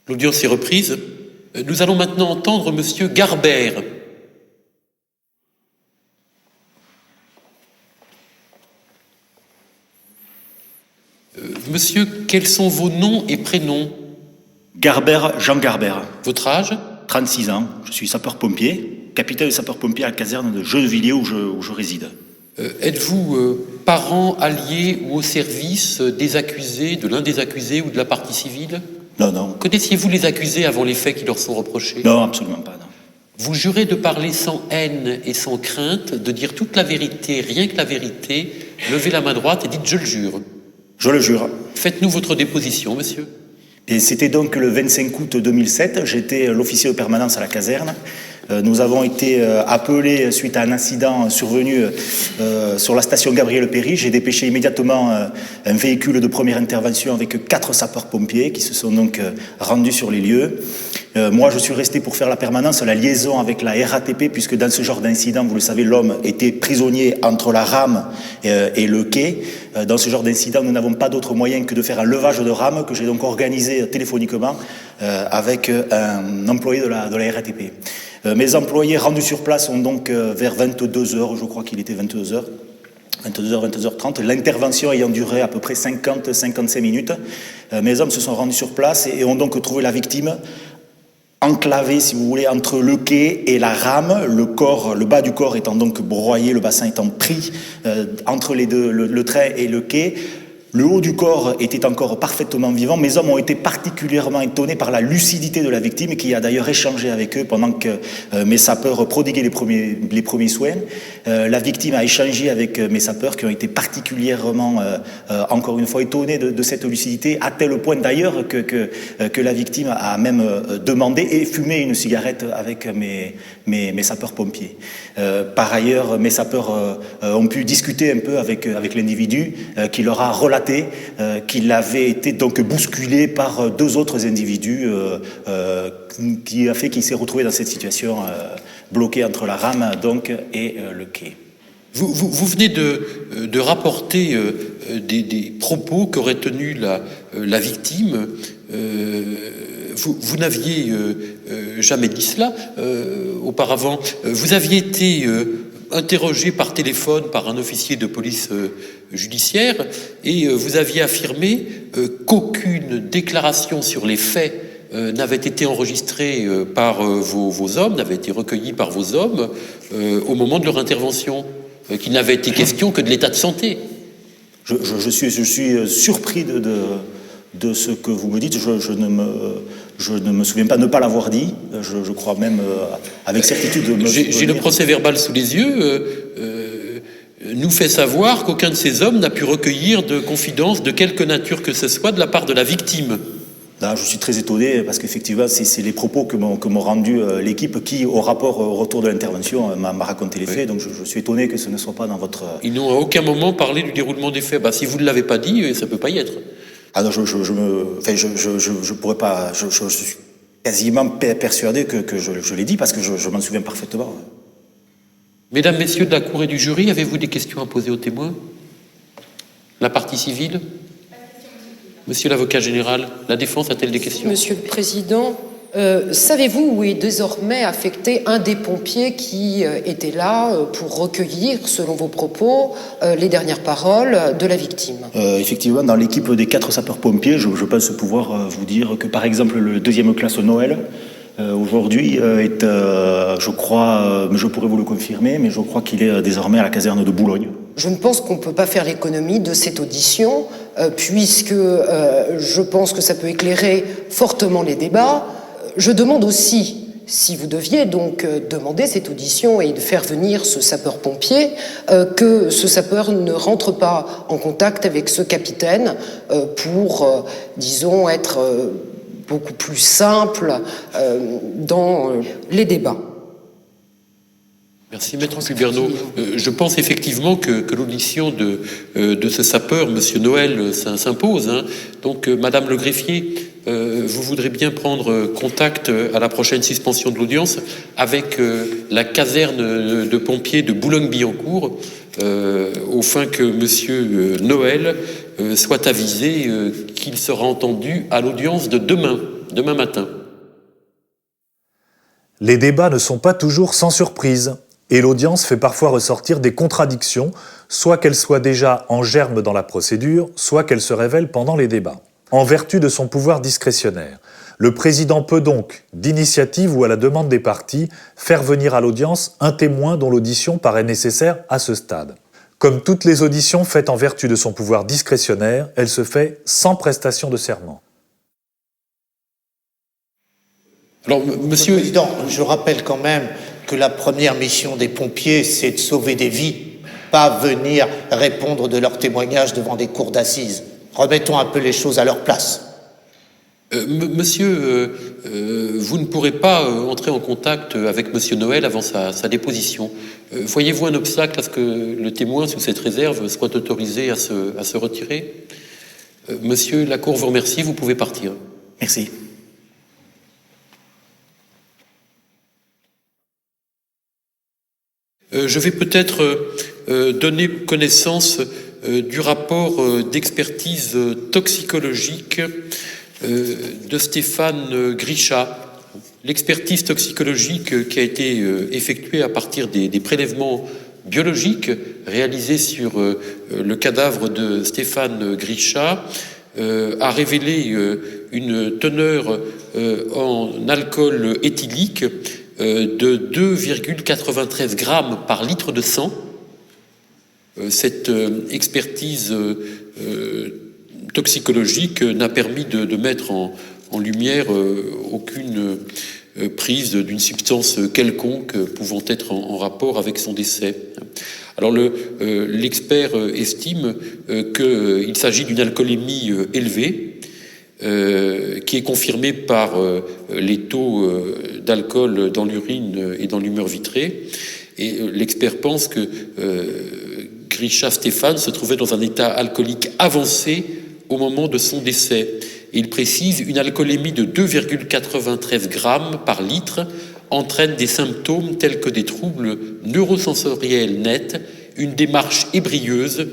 L'audience est reprise. Nous allons maintenant entendre Monsieur Garbert. Monsieur, quels sont vos noms et prénoms? Garbert, Jean Garbert. Votre âge? 36 ans, je suis sapeur-pompier, capitaine de sapeur-pompier à la caserne de Gennevilliers où je réside. Êtes-vous parent, allié ou au service des accusés, de l'un des accusés ou de la partie civile? Non. Connaissiez-vous les accusés avant les faits qui leur sont reprochés? Non, absolument pas, non. Vous jurez de parler sans haine et sans crainte, de dire toute la vérité, rien que la vérité. Levez la main droite et dites « je le jure ». Je le jure. Faites-nous votre déposition, monsieur. Et c'était donc le 25 août 2007, j'étais l'officier de permanence à la caserne. Nous avons été appelés suite à un incident survenu sur la station Gabriel-Péry. J'ai dépêché immédiatement un véhicule de première intervention avec 4 sapeurs-pompiers qui se sont donc rendus sur les lieux. Moi, je suis resté pour faire la permanence, la liaison avec la RATP, puisque dans ce genre d'incident, vous le savez, l'homme était prisonnier entre la rame et le quai. Dans ce genre d'incident, nous n'avons pas d'autre moyen que de faire un levage de rame que j'ai donc organisé téléphoniquement avec un employé de la RATP. Mes employés rendus sur place ont donc vers 22h, je crois qu'il était 22h, 22h30, l'intervention ayant duré à peu près 50-55 minutes. Mes hommes se sont rendus sur place et ont donc trouvé la victime enclavé, si vous voulez, entre le quai et la rame, le bas du corps étant donc broyé, le bassin étant pris entre les deux, le train et le quai. Le haut du corps était encore parfaitement vivant. Mes hommes ont été particulièrement étonnés par la lucidité de la victime, qui a d'ailleurs échangé avec eux pendant que mes sapeurs prodiguaient les premiers soins. La victime a échangé avec mes sapeurs, qui ont été particulièrement, encore une fois, étonnés de cette lucidité, à tel point d'ailleurs que la victime a même demandé et fumé une cigarette avec mes sapeurs-pompiers. Par ailleurs, mes sapeurs ont pu discuter un peu avec l'individu qui leur a relaté qu'il avait été donc bousculé par 2 autres individus qui a fait qu'il s'est retrouvé dans cette situation bloqué entre la rame donc et le quai. Vous venez de rapporter des propos qu'aurait tenus la victime. Vous n'aviez jamais dit cela auparavant. Vous aviez été interrogé par téléphone par un officier de police judiciaire et vous aviez affirmé qu'aucune déclaration sur les faits n'avait été enregistrée par vos hommes, n'avait été recueillie par vos hommes au moment de leur intervention, qu'il n'avait été question que de l'état de santé. Je suis surpris de ce que vous me dites. Je ne me souviens pas ne pas l'avoir dit. Je crois même avec certitude. J'ai le procès-verbal sous les yeux. Nous fait savoir qu'aucun de ces hommes n'a pu recueillir de confidences de quelque nature que ce soit de la part de la victime. Là, je suis très étonné parce qu'effectivement, c'est les propos que m'ont rendu l'équipe qui, au retour de l'intervention, m'a raconté les faits. Donc, je suis étonné que ce ne soit pas dans votre... Ils n'ont à aucun moment parlé du déroulement des faits. Si vous ne l'avez pas dit, ça ne peut pas y être. Ah non, je pourrais pas... Je suis quasiment persuadé que je l'ai dit parce que je m'en souviens parfaitement. Mesdames, Messieurs de la Cour et du jury, avez-vous des questions à poser aux témoins? La partie civile? Monsieur l'avocat général, la défense a-t-elle des questions? Monsieur le Président, savez-vous où est désormais affecté un des pompiers qui était là pour recueillir, selon vos propos, les dernières paroles de la victime? Effectivement, dans l'équipe des 4 sapeurs-pompiers, je pense pouvoir vous dire que, par exemple, le 2e classe Noël, aujourd'hui est, je crois, mais je pourrais vous le confirmer, mais je crois qu'il est désormais à la caserne de Boulogne. Je ne pense qu'on ne peut pas faire l'économie de cette audition, puisque je pense que ça peut éclairer fortement les débats. Je demande aussi, si vous deviez donc demander cette audition et de faire venir ce sapeur-pompier, que ce sapeur ne rentre pas en contact avec ce capitaine pour, disons, être beaucoup plus simple dans les débats. Merci, Maître Cuberneau. Je pense effectivement que l'audition de ce sapeur, Monsieur Noël, s'impose. Donc, Madame le greffier, vous voudrez bien prendre contact à la prochaine suspension de l'audience avec la caserne de pompiers de Boulogne-Billancourt, au fin que Monsieur Noël soit avisé qu'il sera entendu à l'audience de demain. demain matin. Les débats ne sont pas toujours sans surprise, et l'audience fait parfois ressortir des contradictions, soit qu'elles soient déjà en germe dans la procédure, soit qu'elles se révèlent pendant les débats. En vertu de son pouvoir discrétionnaire, le président peut donc, d'initiative ou à la demande des parties, faire venir à l'audience un témoin dont l'audition paraît nécessaire à ce stade. Comme toutes les auditions faites en vertu de son pouvoir discrétionnaire, elle se fait sans prestation de serment. Alors, Monsieur le Président, je rappelle quand même que la première mission des pompiers, c'est de sauver des vies, pas venir répondre de leurs témoignages devant des cours d'assises. Remettons un peu les choses à leur place. Monsieur, vous ne pourrez pas entrer en contact avec Monsieur Noël avant sa déposition. Voyez-vous un obstacle à ce que le témoin, sous cette réserve, soit autorisé à se retirer? Monsieur, la Cour vous remercie, vous pouvez partir. Merci. Je vais peut-être donner connaissance du rapport d'expertise toxicologique de Stéphane Grichat. L'expertise toxicologique qui a été effectuée à partir des prélèvements biologiques réalisés sur le cadavre de Stéphane Grichat a révélé une teneur en alcool éthylique de 2,93 grammes par litre de sang. Cette expertise toxicologique n'a permis de mettre en lumière aucune prise d'une substance quelconque pouvant être en rapport avec son décès. Alors l'expert estime qu'il s'agit d'une alcoolémie élevée, qui est confirmée par les taux d'alcool dans l'urine et dans l'humeur vitrée. Et l'expert pense que Grichat Stéphane se trouvait dans un état alcoolique avancé au moment de son décès. Et il précise une alcoolémie de 2,93 grammes par litre entraîne des symptômes tels que des troubles neurosensoriels nets, une démarche ébrieuse,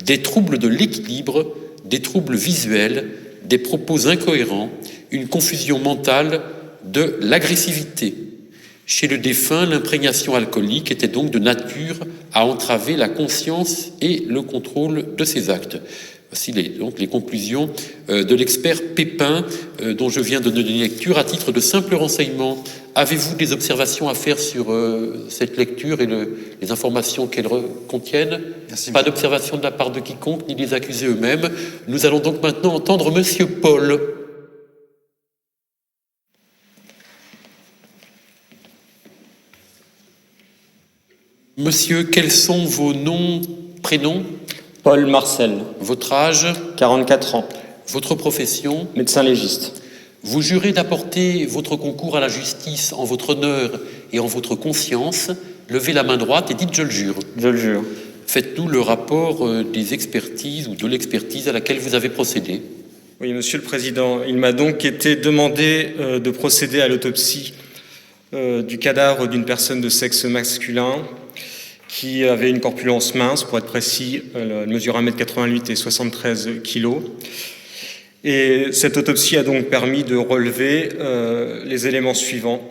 des troubles de l'équilibre, des troubles visuels, des propos incohérents, une confusion mentale, de l'agressivité. Chez le défunt, l'imprégnation alcoolique était donc de nature à entraver la conscience et le contrôle de ses actes. Voici donc les conclusions de l'expert Pépin, dont je viens de donner lecture à titre de simple renseignement. Avez-vous des observations à faire sur cette lecture et les informations qu'elle contiennent? Merci, pas d'observation de la part de quiconque, ni des accusés eux-mêmes. Nous allons donc maintenant entendre Monsieur Paul. Monsieur, quels sont vos noms, prénoms? Paul Marcel. Votre âge? 44 ans. Votre profession? Médecin légiste. Vous jurez d'apporter votre concours à la justice en votre honneur et en votre conscience. Levez la main droite et dites « je le jure ». Je le jure. Faites-nous le rapport des expertises ou de l'expertise à laquelle vous avez procédé. Oui, Monsieur le Président, il m'a donc été demandé de procéder à l'autopsie du cadavre d'une personne de sexe masculin qui avait une corpulence mince, pour être précis, elle mesure 1m88 et 73 kg. Et cette autopsie a donc permis de relever les éléments suivants.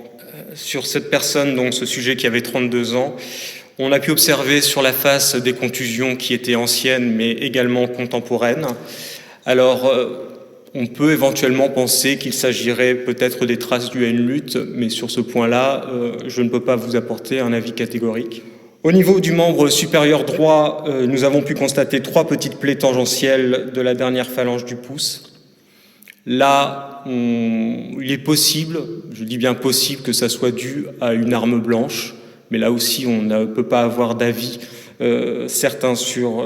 Sur cette personne, donc ce sujet qui avait 32 ans, on a pu observer sur la face des contusions qui étaient anciennes mais également contemporaines. Alors, on peut éventuellement penser qu'il s'agirait peut-être des traces dues à une lutte, mais sur ce point-là, je ne peux pas vous apporter un avis catégorique. Au niveau du membre supérieur droit, nous avons pu constater 3 petites plaies tangentielles de la dernière phalange du pouce. Là, il est possible, je dis bien possible, que ça soit dû à une arme blanche, mais là aussi on ne peut pas avoir d'avis certain sur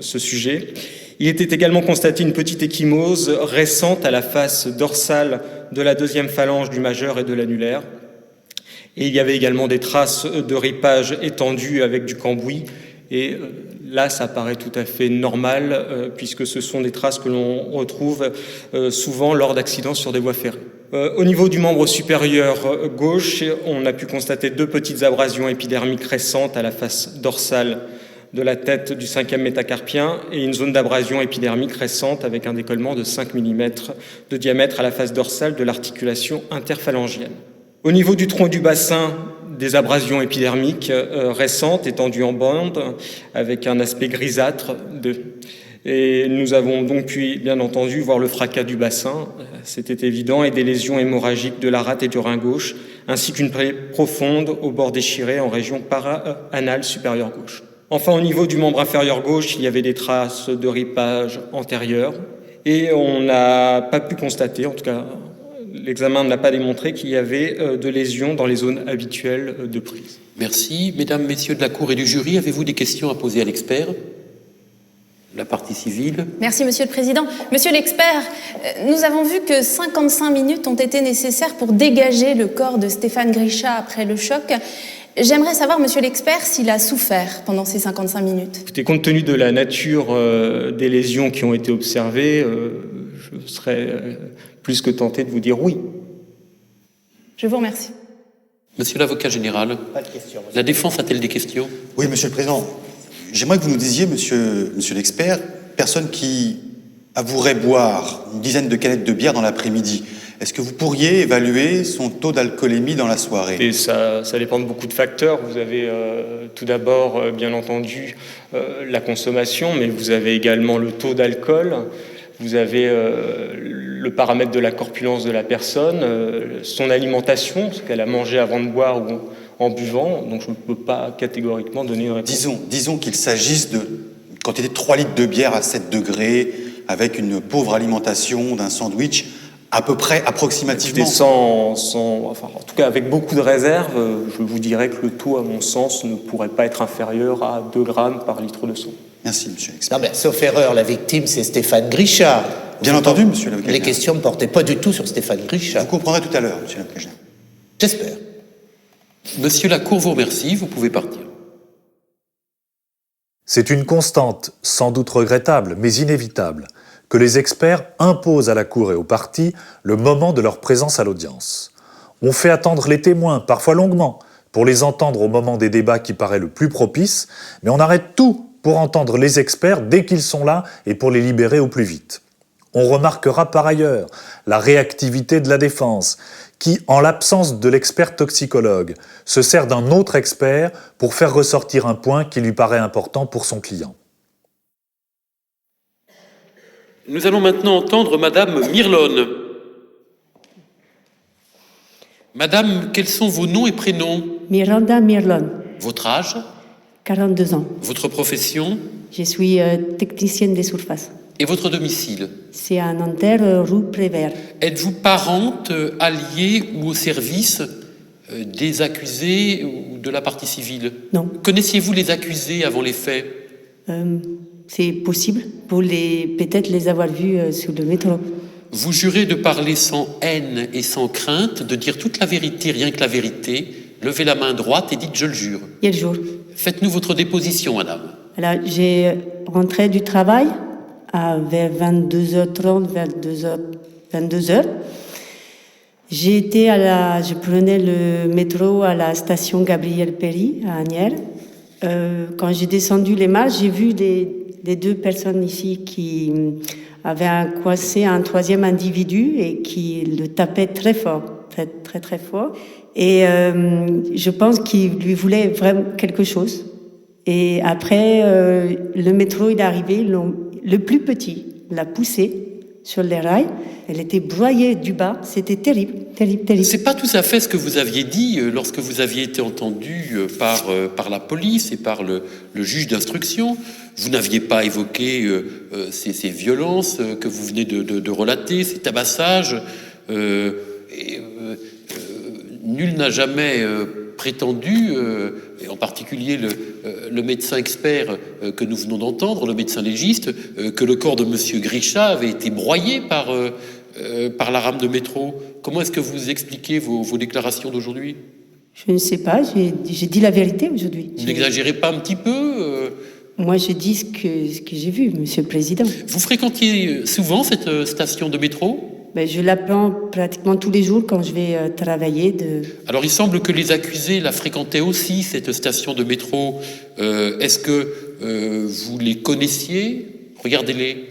ce sujet. Il était également constaté une petite ecchymose récente à la face dorsale de la deuxième phalange du majeur et de l'annulaire. Et il y avait également des traces de ripage étendues avec du cambouis. Et là, ça paraît tout à fait normal, puisque ce sont des traces que l'on retrouve souvent lors d'accidents sur des voies ferrées. Au niveau du membre supérieur gauche, on a pu constater 2 petites abrasions épidermiques récentes à la face dorsale de la tête du 5e métacarpien et une zone d'abrasion épidermique récente avec un décollement de 5 mm de diamètre à la face dorsale de l'articulation interphalangienne. Au niveau du tronc et du bassin, des abrasions épidermiques récentes étendues en bande avec un aspect grisâtre. Et nous avons donc pu, bien entendu, voir le fracas du bassin, c'était évident, et des lésions hémorragiques de la rate et du rein gauche, ainsi qu'une plaie profonde au bord déchiré en région para-anale supérieure gauche. Enfin, au niveau du membre inférieur gauche, il y avait des traces de ripage antérieur, et on n'a pas pu constater, en tout cas, l'examen n'a pas démontré qu'il y avait de lésions dans les zones habituelles de prise. Merci. Mesdames, Messieurs de la Cour et du jury, avez-vous des questions à poser à l'expert ? La partie civile. Merci, Monsieur le Président. Monsieur l'expert, nous avons vu que 55 minutes ont été nécessaires pour dégager le corps de Stéphane Grisha après le choc. J'aimerais savoir, Monsieur l'expert, s'il a souffert pendant ces 55 minutes. Écoutez, compte tenu de la nature des lésions qui ont été observées, je serais plus que tenté de vous dire oui. Je vous remercie. Monsieur l'avocat général, Pas de question. la défense a-t-elle des questions ? Oui, Monsieur le Président. J'aimerais que vous nous disiez, monsieur l'expert, personne qui avouerait boire une dizaine de canettes de bière dans l'après-midi, est-ce que vous pourriez évaluer son taux d'alcoolémie dans la soirée ? Et ça dépend de beaucoup de facteurs. Vous avez tout d'abord, bien entendu, la consommation, mais vous avez également le taux d'alcool, vous avez le paramètre de la corpulence de la personne, son alimentation, ce qu'elle a mangé avant de boire ou en buvant, donc je ne peux pas catégoriquement donner une réponse. Disons qu'il s'agisse de quantité de 3 litres de bière à 7 degrés, avec une pauvre alimentation, d'un sandwich, à peu près approximativement. Enfin, en tout cas, avec beaucoup de réserve, je vous dirais que le taux, à mon sens, ne pourrait pas être inférieur à 2 grammes par litre de sang. Merci, monsieur l'expert. Non, mais sauf erreur, la victime, c'est Stéphane Grisha. Bien entendu, monsieur l'avocat. Les questions ne portaient pas du tout sur Stéphane Grisha. Vous comprendrez tout à l'heure, monsieur l'avocat. J'espère. Monsieur Lacour vous remercie, vous pouvez partir. C'est une constante, sans doute regrettable, mais inévitable, que les experts imposent à la Cour et aux parties le moment de leur présence à l'audience. On fait attendre les témoins, parfois longuement, pour les entendre au moment des débats qui paraît le plus propice, mais on arrête tout pour entendre les experts dès qu'ils sont là et pour les libérer au plus vite. On remarquera par ailleurs la réactivité de la défense, qui, en l'absence de l'expert toxicologue, se sert d'un autre expert pour faire ressortir un point qui lui paraît important pour son client. Nous allons maintenant entendre Madame Mirlone. Madame, quels sont vos noms et prénoms ? Miranda Mirlon, Votre âge ? 42 ans. Votre profession ? Je suis technicienne des surfaces. Et votre domicile ? C'est à Nanterre, rue Prévert. Êtes-vous parente, alliée ou au service des accusés ou de la partie civile ? Non. Connaissiez-vous les accusés avant les faits ? C'est possible pour peut-être les avoir vus sur le métro. Vous jurez de parler sans haine et sans crainte, de dire toute la vérité, rien que la vérité. Levez la main droite et dites « je le jure ». Quel jour? Faites-nous votre déposition, madame. Alors, j'ai rentré du travail vers 22h30, 22h. Je prenais le métro à la station Gabriel Péri, à Asnières. Quand j'ai descendu les marches, j'ai vu les deux personnes ici qui avaient coincé un troisième individu et qui le tapaient très fort, très, très fort. Et je pense qu'il lui voulait vraiment quelque chose. Et après, le métro est arrivé, le plus petit l'a poussé sur les rails. Elle était broyée du bas. C'était terrible, terrible, terrible. C'est pas tout à fait ce que vous aviez dit lorsque vous aviez été entendu par la police et par le juge d'instruction. Vous n'aviez pas évoqué ces violences que vous venez de relater, ces tabassages. Nul n'a jamais prétendu, et en particulier le médecin expert que nous venons d'entendre, le médecin légiste, que le corps de monsieur Grisha avait été broyé par la rame de métro. Comment est-ce que vous expliquez vos déclarations d'aujourd'hui ? Je ne sais pas, j'ai dit la vérité aujourd'hui. Vous n'exagérez pas un petit peu Moi, je dis ce que j'ai vu, Monsieur le Président. Vous fréquentiez souvent cette station de métro ? Je l'apprends pratiquement tous les jours quand je vais travailler. Alors, il semble que les accusés la fréquentaient aussi, cette station de métro. Est-ce que vous les connaissiez? Regardez-les.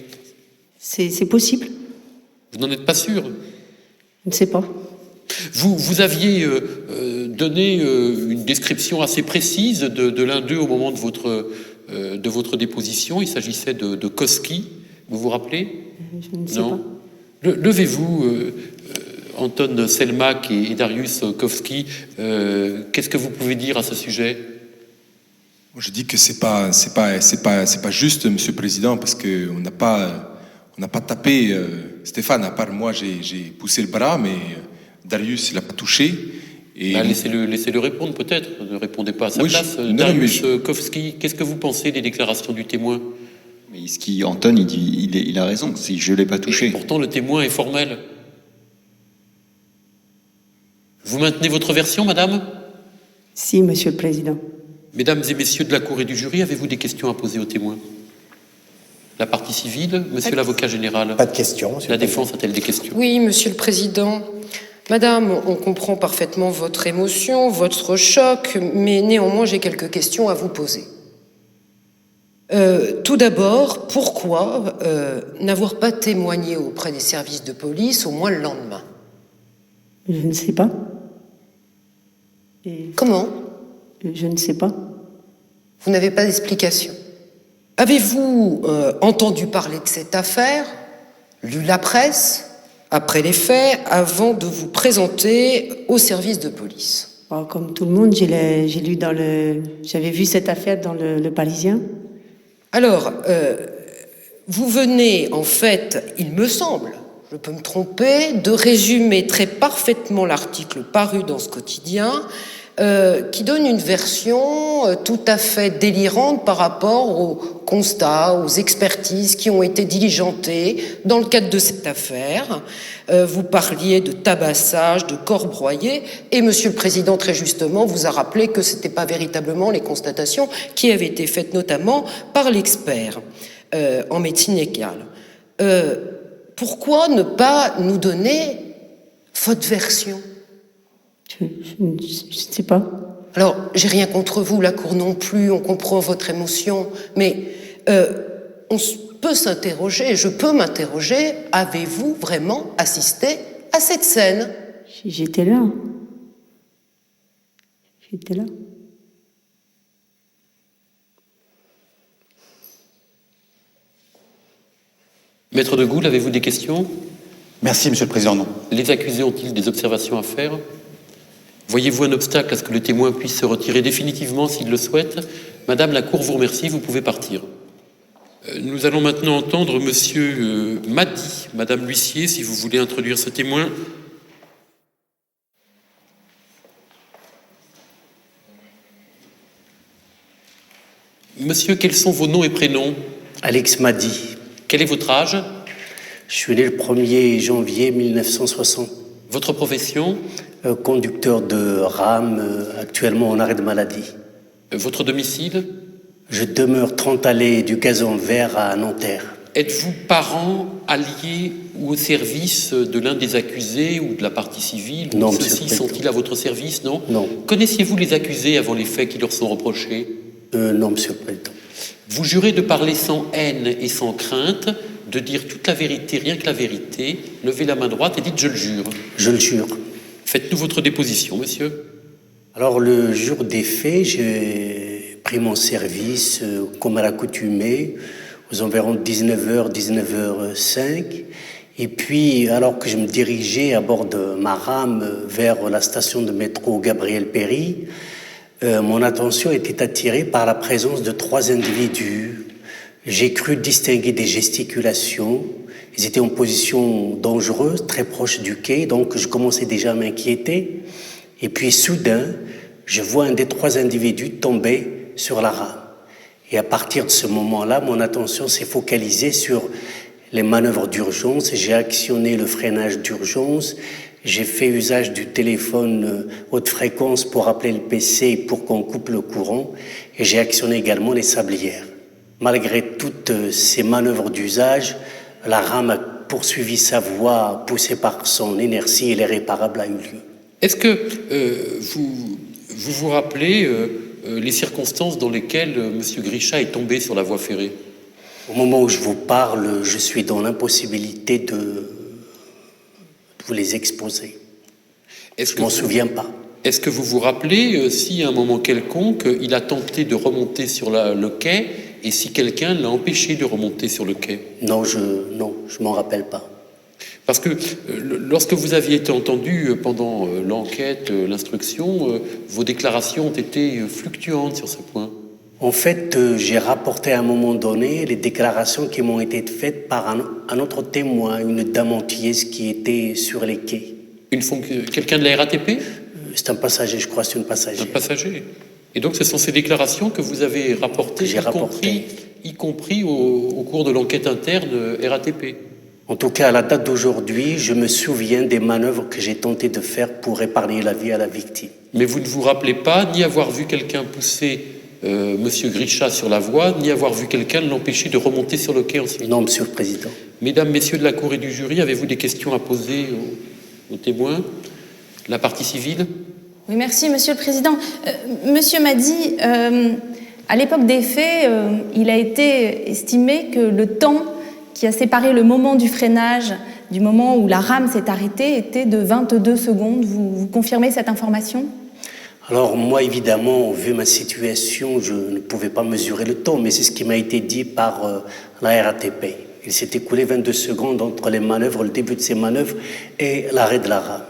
C'est possible. Vous n'en êtes pas sûr? Je ne sais pas. Vous aviez donné une description assez précise de l'un d'eux au moment de votre déposition. Il s'agissait de Koski. Vous vous rappelez? Je ne sais pas. Levez-vous, Anton Selmak et Darius Koski. Qu'est-ce que vous pouvez dire à ce sujet? Je dis que c'est pas juste, Monsieur le Président, parce que on n'a pas tapé Stéphane. À part moi, j'ai poussé le bras, mais Darius il a pas touché. Et laissez-le répondre peut-être. Ne répondez pas à sa place. Darius Koski, qu'est-ce que vous pensez des déclarations du témoin? Mais Anton, il a raison. Si je l'ai pas touché. Et pourtant, le témoin est formel. Vous maintenez votre version, madame? Si, Monsieur le Président. Mesdames et messieurs de la Cour et du jury, avez-vous des questions à poser au témoin? La partie civile, monsieur l'avocat général? Pas de questions. La défense a-t-elle des questions? Oui, Monsieur le Président. Madame, on comprend parfaitement votre émotion, votre choc, mais néanmoins j'ai quelques questions à vous poser. Tout d'abord, pourquoi n'avoir pas témoigné auprès des services de police au moins le lendemain? Je ne sais pas. Comment? Je ne sais pas. Vous n'avez pas d'explication. Avez-vous entendu parler de cette affaire, lu la presse, après les faits, avant de vous présenter au service de police? Comme tout le monde, j'avais vu cette affaire dans le Parisien. Alors, vous venez, en fait, il me semble, je peux me tromper, de résumer très parfaitement l'article paru dans ce quotidien, qui donne une version tout à fait délirante par rapport aux constats, aux expertises qui ont été diligentées dans le cadre de cette affaire. Vous parliez de tabassage, de corps broyés, et Monsieur le Président, très justement, vous a rappelé que ce n'étaient pas véritablement les constatations qui avaient été faites notamment par l'expert en médecine légale. Pourquoi ne pas nous donner votre version? Je ne sais pas. Alors, j'ai rien contre vous, la Cour non plus, on comprend votre émotion, mais on peut s'interroger, je peux m'interroger, avez-vous vraiment assisté à cette scène? J'étais là. J'étais là. Maître de Goulle, avez-vous des questions? Merci, Monsieur le Président. Non. Les accusés ont-ils des observations à faire? Voyez-vous un obstacle à ce que le témoin puisse se retirer définitivement s'il le souhaite? Madame, la Cour vous remercie, vous pouvez partir. Nous allons maintenant entendre Monsieur Madi. Madame l'huissier, si vous voulez introduire ce témoin. Monsieur, quels sont vos noms et prénoms? Alex Madi. Quel est votre âge? Je suis né le 1er janvier 1960. Votre profession? Conducteur de rame, actuellement en arrêt de maladie. Votre domicile? Je demeure 30 allées du Gazon Vert à Nanterre. Êtes-vous parent, allié ou au service de l'un des accusés ou de la partie civile? Non, ceux-ci sont-ils à votre service, non? Non. Connaissiez-vous les accusés avant les faits qui leur sont reprochés? Non, Monsieur le Président. Vous jurez de parler sans haine et sans crainte, de dire toute la vérité, rien que la vérité. Levez la main droite et dites « je le jure ». Je le jure. Faites-nous votre déposition, monsieur. Alors, le jour des faits, j'ai pris mon service comme à l'accoutumée, aux environs 19h, 19h05. Et puis, alors que je me dirigeais à bord de ma rame vers la station de métro Gabriel Péri, mon attention était attirée par la présence de 3 individus. J'ai cru distinguer des gesticulations. Ils étaient en position dangereuse, très proche du quai, donc je commençais déjà à m'inquiéter. Et puis soudain, je vois un des 3 individus tomber sur la rame. Et à partir de ce moment-là, mon attention s'est focalisée sur les manœuvres d'urgence. J'ai actionné le freinage d'urgence. J'ai fait usage du téléphone haute fréquence pour appeler le PC pour qu'on coupe le courant. Et j'ai actionné également les sablières. Malgré toutes ces manœuvres d'usage, la rame a poursuivi sa voie poussée par son inertie et l'irréparable a eu lieu. Est-ce que vous vous rappelez les circonstances dans lesquelles M. Grisha est tombé sur la voie ferrée? Au moment où je vous parle, je suis dans l'impossibilité de vous les exposer. Je ne m'en souviens pas. Est-ce que vous vous rappelez si, à un moment quelconque, il a tenté de remonter sur le quai et si quelqu'un l'a empêché de remonter sur le quai? Non, je m'en rappelle pas. Parce que lorsque vous aviez été entendu pendant l'enquête, l'instruction, vos déclarations ont été fluctuantes sur ce point. En fait, j'ai rapporté à un moment donné les déclarations qui m'ont été faites par un autre témoin, une dame antillaise qui était sur les quais. Quelqu'un de la RATP? C'est un passager, je crois, c'est une passagère. Un passager. Et donc ce sont ces déclarations que vous avez rapportées, y compris au cours de l'enquête interne RATP? En tout cas, à la date d'aujourd'hui, je me souviens des manœuvres que j'ai tenté de faire pour épargner la vie à la victime. Mais vous ne vous rappelez pas ni avoir vu quelqu'un pousser Monsieur Grisha sur la voie, ni avoir vu quelqu'un l'empêcher de remonter sur le quai ensuite? Non, Monsieur le Président. Mesdames, Messieurs de la Cour et du jury, avez-vous des questions à poser aux témoins? La partie civile? Oui, merci, Monsieur le Président. Monsieur m'a dit, à l'époque des faits, il a été estimé que le temps qui a séparé le moment du freinage du moment où la rame s'est arrêtée était de 22 secondes. Vous confirmez cette information? Alors moi, évidemment, vu ma situation, je ne pouvais pas mesurer le temps, mais c'est ce qui m'a été dit par la RATP. Il s'est écoulé 22 secondes entre les manœuvres, le début de ces manœuvres et l'arrêt de la rame.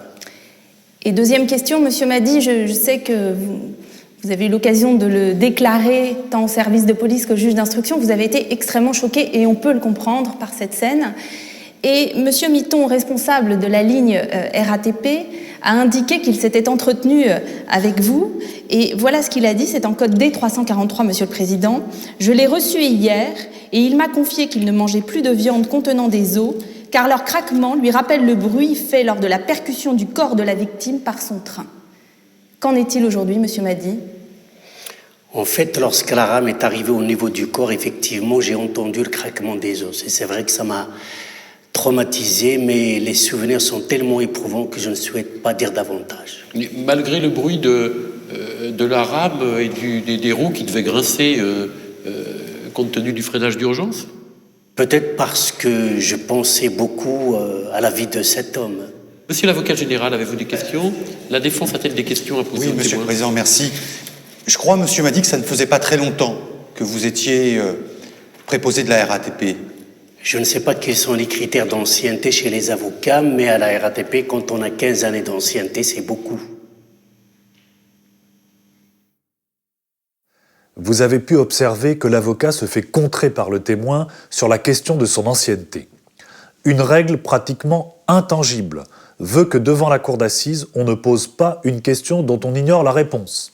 Et deuxième question, Monsieur m'a dit, je sais que vous avez eu l'occasion de le déclarer tant au service de police qu'au juge d'instruction, vous avez été extrêmement choqué, et on peut le comprendre par cette scène. Et Monsieur Mitton, responsable de la ligne RATP, a indiqué qu'il s'était entretenu avec vous. Et voilà ce qu'il a dit, c'est en code D343, Monsieur le Président. Je l'ai reçu hier et il m'a confié qu'il ne mangeait plus de viande contenant des os, car leur craquement lui rappelle le bruit fait lors de la percussion du corps de la victime par son train. Qu'en est-il aujourd'hui, Monsieur Madi? En fait, lorsque la rame est arrivée au niveau du corps, effectivement, j'ai entendu le craquement des os. Et c'est vrai que ça m'a traumatisé, mais les souvenirs sont tellement éprouvants que je ne souhaite pas dire davantage. Malgré le bruit de la rame et des roues qui devaient grincer compte tenu du freinage d'urgence? Peut-être parce que je pensais beaucoup à la vie de cet homme. Monsieur l'avocat général, avez-vous des questions? La défense a-t-elle des questions à poser? Oui, Monsieur le Président, merci. Je crois, Monsieur m'a dit que ça ne faisait pas très longtemps que vous étiez préposé de la RATP. Je ne sais pas quels sont les critères d'ancienneté chez les avocats, mais à la RATP, quand on a 15 années d'ancienneté, c'est beaucoup. Vous avez pu observer que l'avocat se fait contrer par le témoin sur la question de son ancienneté. Une règle pratiquement intangible veut que devant la cour d'assises, on ne pose pas une question dont on ignore la réponse.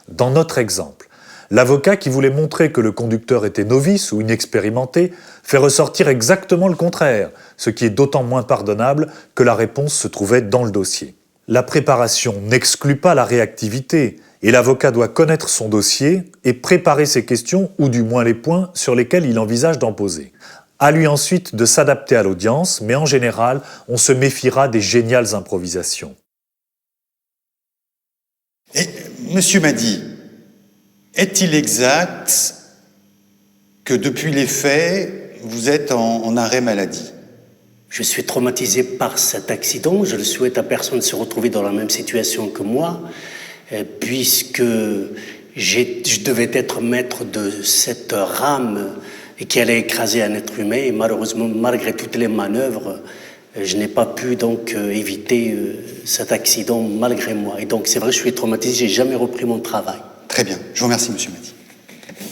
Dans notre exemple, l'avocat qui voulait montrer que le conducteur était novice ou inexpérimenté fait ressortir exactement le contraire, ce qui est d'autant moins pardonnable que la réponse se trouvait dans le dossier. La préparation n'exclut pas la réactivité, et l'avocat doit connaître son dossier et préparer ses questions, ou du moins les points sur lesquels il envisage d'en poser. À lui ensuite de s'adapter à l'audience, mais en général, on se méfiera des géniales improvisations. Et Monsieur m'a dit, est-il exact que depuis les faits, vous êtes en arrêt maladie? Je suis traumatisé par cet accident. Je le souhaite à personne de se retrouver dans la même situation que moi, puisque je devais être maître de cette rame qui allait écraser un être humain. Et malheureusement, malgré toutes les manœuvres, je n'ai pas pu donc éviter cet accident malgré moi. Et donc c'est vrai, je suis traumatisé, j'ai jamais repris mon travail. Très bien, je vous remercie, Monsieur Madi.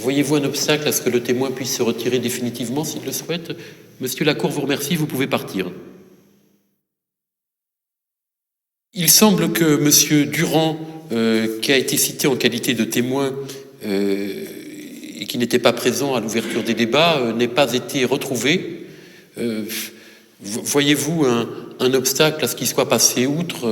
Voyez-vous un obstacle à ce que le témoin puisse se retirer définitivement s'il le souhaite? Monsieur Lacour vous remercie, vous pouvez partir. Il semble que Monsieur Durand, qui a été cité en qualité de témoin et qui n'était pas présent à l'ouverture des débats, n'ait pas été retrouvé. Voyez-vous un obstacle à ce qu'il soit passé outre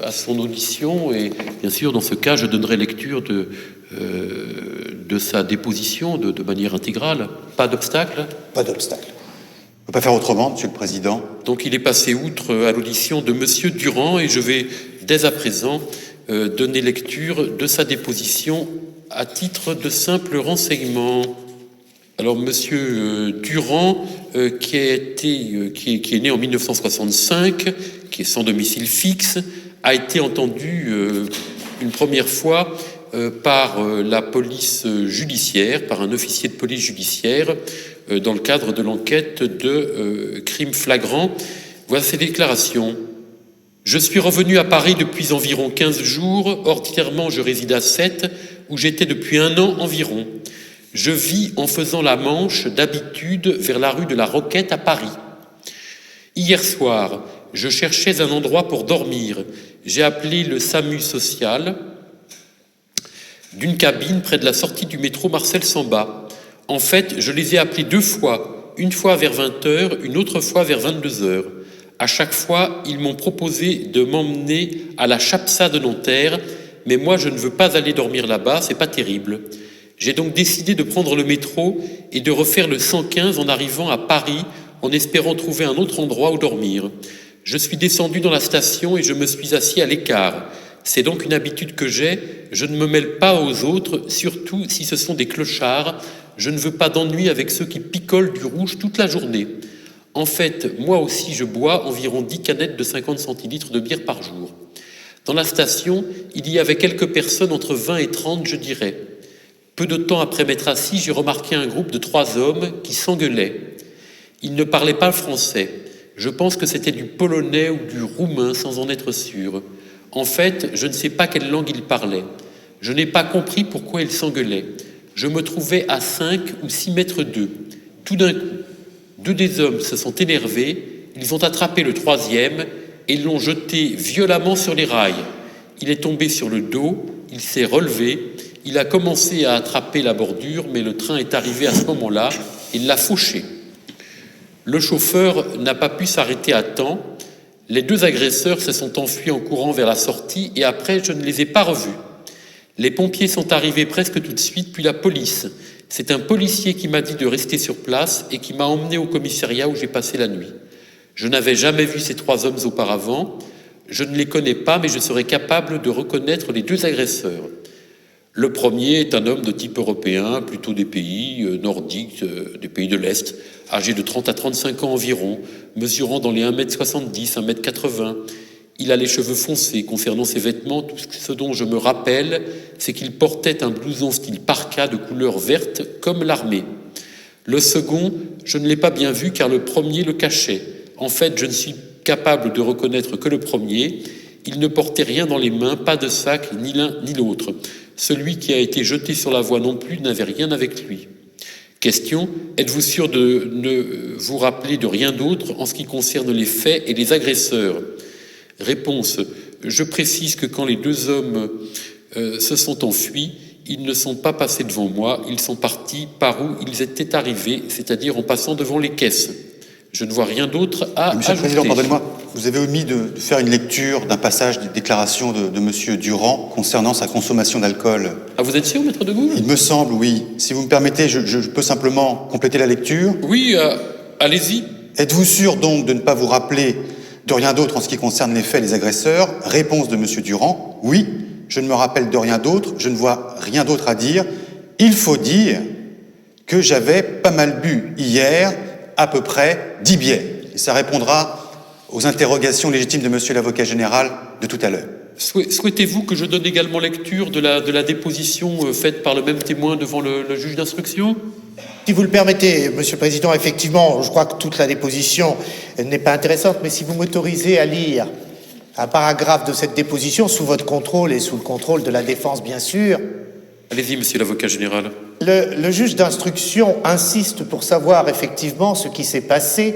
à son audition? Et bien sûr, dans ce cas, je donnerai lecture de sa déposition de manière intégrale. Pas d'obstacle? Pas d'obstacle. On ne peut pas faire autrement, Monsieur le Président. Donc il est passé outre à l'audition de Monsieur Durand et je vais dès à présent donner lecture de sa déposition à titre de simple renseignement. Alors, Monsieur Durand, qui est né en 1965, qui est sans domicile fixe, a été entendu une première fois par la police judiciaire, par un officier de police judiciaire, dans le cadre de l'enquête de crimes flagrants. Voilà ses déclarations. Je suis revenu à Paris depuis environ 15 jours. Ordinairement, je réside à Sète, où j'étais depuis 1 an environ. Je vis en faisant la Manche d'habitude vers la rue de la Roquette à Paris. Hier soir, je cherchais un endroit pour dormir. J'ai appelé le SAMU social d'une cabine près de la sortie du métro Marcel Samba. En fait, je les ai appelés 2 fois, une fois vers 20h, une autre fois vers 22h. À chaque fois, ils m'ont proposé de m'emmener à la Chapsa de Nanterre, mais moi je ne veux pas aller dormir là-bas, c'est pas terrible. J'ai donc décidé de prendre le métro et de refaire le 115 en arrivant à Paris, en espérant trouver un autre endroit où dormir. Je suis descendu dans la station et je me suis assis à l'écart. C'est donc une habitude que j'ai, je ne me mêle pas aux autres, surtout si ce sont des clochards. Je ne veux pas d'ennui avec ceux qui picolent du rouge toute la journée. En fait, moi aussi je bois environ 10 canettes de 50 centilitres de bière par jour. Dans la station, il y avait quelques personnes entre 20 et 30, je dirais. Peu de temps après m'être assis, j'ai remarqué un groupe de 3 hommes qui s'engueulaient. Ils ne parlaient pas le français. Je pense que c'était du polonais ou du roumain sans en être sûr. En fait, je ne sais pas quelle langue ils parlaient. Je n'ai pas compris pourquoi ils s'engueulaient. Je me trouvais à 5 ou 6 mètres d'eux. Tout d'un coup, 2 des hommes se sont énervés, ils ont attrapé le 3e et l'ont jeté violemment sur les rails. Il est tombé sur le dos, il s'est relevé, il a commencé à attraper la bordure, mais le train est arrivé à ce moment-là et l'a fauché. Le chauffeur n'a pas pu s'arrêter à temps. Les 2 agresseurs se sont enfuis en courant vers la sortie et après, je ne les ai pas revus. Les pompiers sont arrivés presque tout de suite, puis la police. C'est un policier qui m'a dit de rester sur place et qui m'a emmené au commissariat où j'ai passé la nuit. Je n'avais jamais vu ces 3 hommes auparavant. Je ne les connais pas, mais je serais capable de reconnaître les 2 agresseurs. Le premier est un homme de type européen, plutôt des pays nordiques, des pays de l'Est, âgé de 30 à 35 ans environ, mesurant dans les 1m70, 1m80. Il a les cheveux foncés. Concernant ses vêtements, tout ce dont je me rappelle, c'est qu'il portait un blouson style parka de couleur verte, comme l'armée. Le second, je ne l'ai pas bien vu car le premier le cachait. En fait, je ne suis capable de reconnaître que le premier. Il ne portait rien dans les mains, pas de sac, ni l'un ni l'autre. Celui qui a été jeté sur la voie non plus n'avait rien avec lui. Question, êtes-vous sûr de ne vous rappeler de rien d'autre en ce qui concerne les faits et les agresseurs ? Réponse, je précise que quand les 2 hommes se sont enfuis, ils ne sont pas passés devant moi, ils sont partis par où ils étaient arrivés, c'est-à-dire en passant devant les caisses. Je ne vois rien d'autre à Monsieur ajouter. le Président, pardonnez-moi, vous avez omis de faire une lecture d'un passage des déclarations de Monsieur Durand concernant sa consommation d'alcool. Ah, vous êtes sûr, maître de Gaulle ? Il me semble, oui. Si vous me permettez, je peux simplement compléter la lecture. Oui, allez-y. Êtes-vous sûr donc de ne pas vous rappeler de rien d'autre en ce qui concerne les faits et les agresseurs ? Réponse de Monsieur Durand, oui, je ne me rappelle de rien d'autre, je ne vois rien d'autre à dire. Il faut dire que j'avais pas mal bu hier, à peu près 10 bières. Et ça répondra aux interrogations légitimes de Monsieur l'avocat général de tout à l'heure. Souhaitez-vous que je donne également lecture de la déposition faite par le même témoin devant le juge d'instruction ? Si vous le permettez, Monsieur le Président, effectivement, je crois que toute la déposition n'est pas intéressante, mais si vous m'autorisez à lire un paragraphe de cette déposition sous votre contrôle et sous le contrôle de la défense, bien sûr. Allez-y, Monsieur l'avocat général. Le juge d'instruction insiste pour savoir effectivement ce qui s'est passé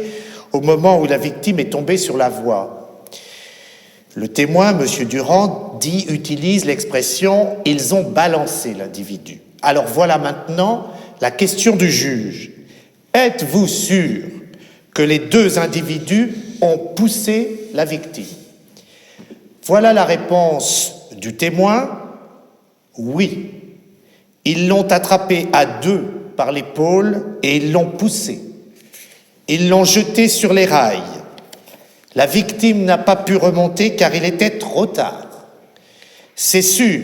au moment où la victime est tombée sur la voie. Le témoin, Monsieur Durand, utilise l'expression « ils ont balancé l'individu ». Alors voilà maintenant la question du juge. Êtes-vous sûr que les 2 individus ont poussé la victime ? Voilà la réponse du témoin. Oui. Ils l'ont attrapé à 2 par l'épaule et ils l'ont poussé. Ils l'ont jeté sur les rails. La victime n'a pas pu remonter car il était trop tard. C'est sûr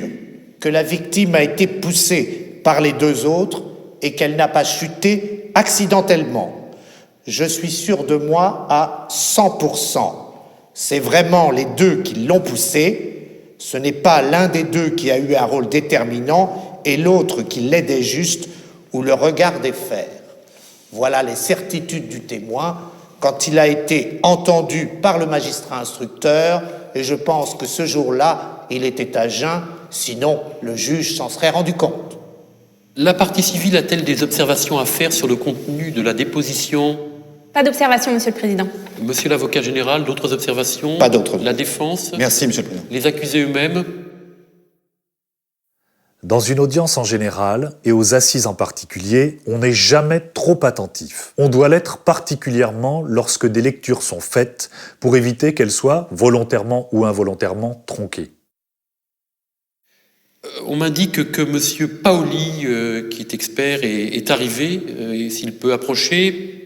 que la victime a été poussée par les deux autres et qu'elle n'a pas chuté accidentellement. Je suis sûr de moi à 100%. C'est vraiment les deux qui l'ont poussée. Ce n'est pas l'un des deux qui a eu un rôle déterminant et l'autre qui l'aidait juste ou le regardait faire. Voilà les certitudes du témoin quand il a été entendu par le magistrat instructeur, et je pense que ce jour-là, il était à jeun, sinon le juge s'en serait rendu compte. La partie civile a-t-elle des observations à faire sur le contenu de la déposition? Pas d'observation, Monsieur le Président. Monsieur l'avocat général, d'autres observations? Pas d'autres. La défense? Merci, Monsieur le Président. Les accusés eux-mêmes? Dans une audience en général, et aux assises en particulier, on n'est jamais trop attentif. On doit l'être particulièrement lorsque des lectures sont faites pour éviter qu'elles soient, volontairement ou involontairement, tronquées. On m'indique que Monsieur Paoli, qui est expert, est arrivé, et s'il peut approcher.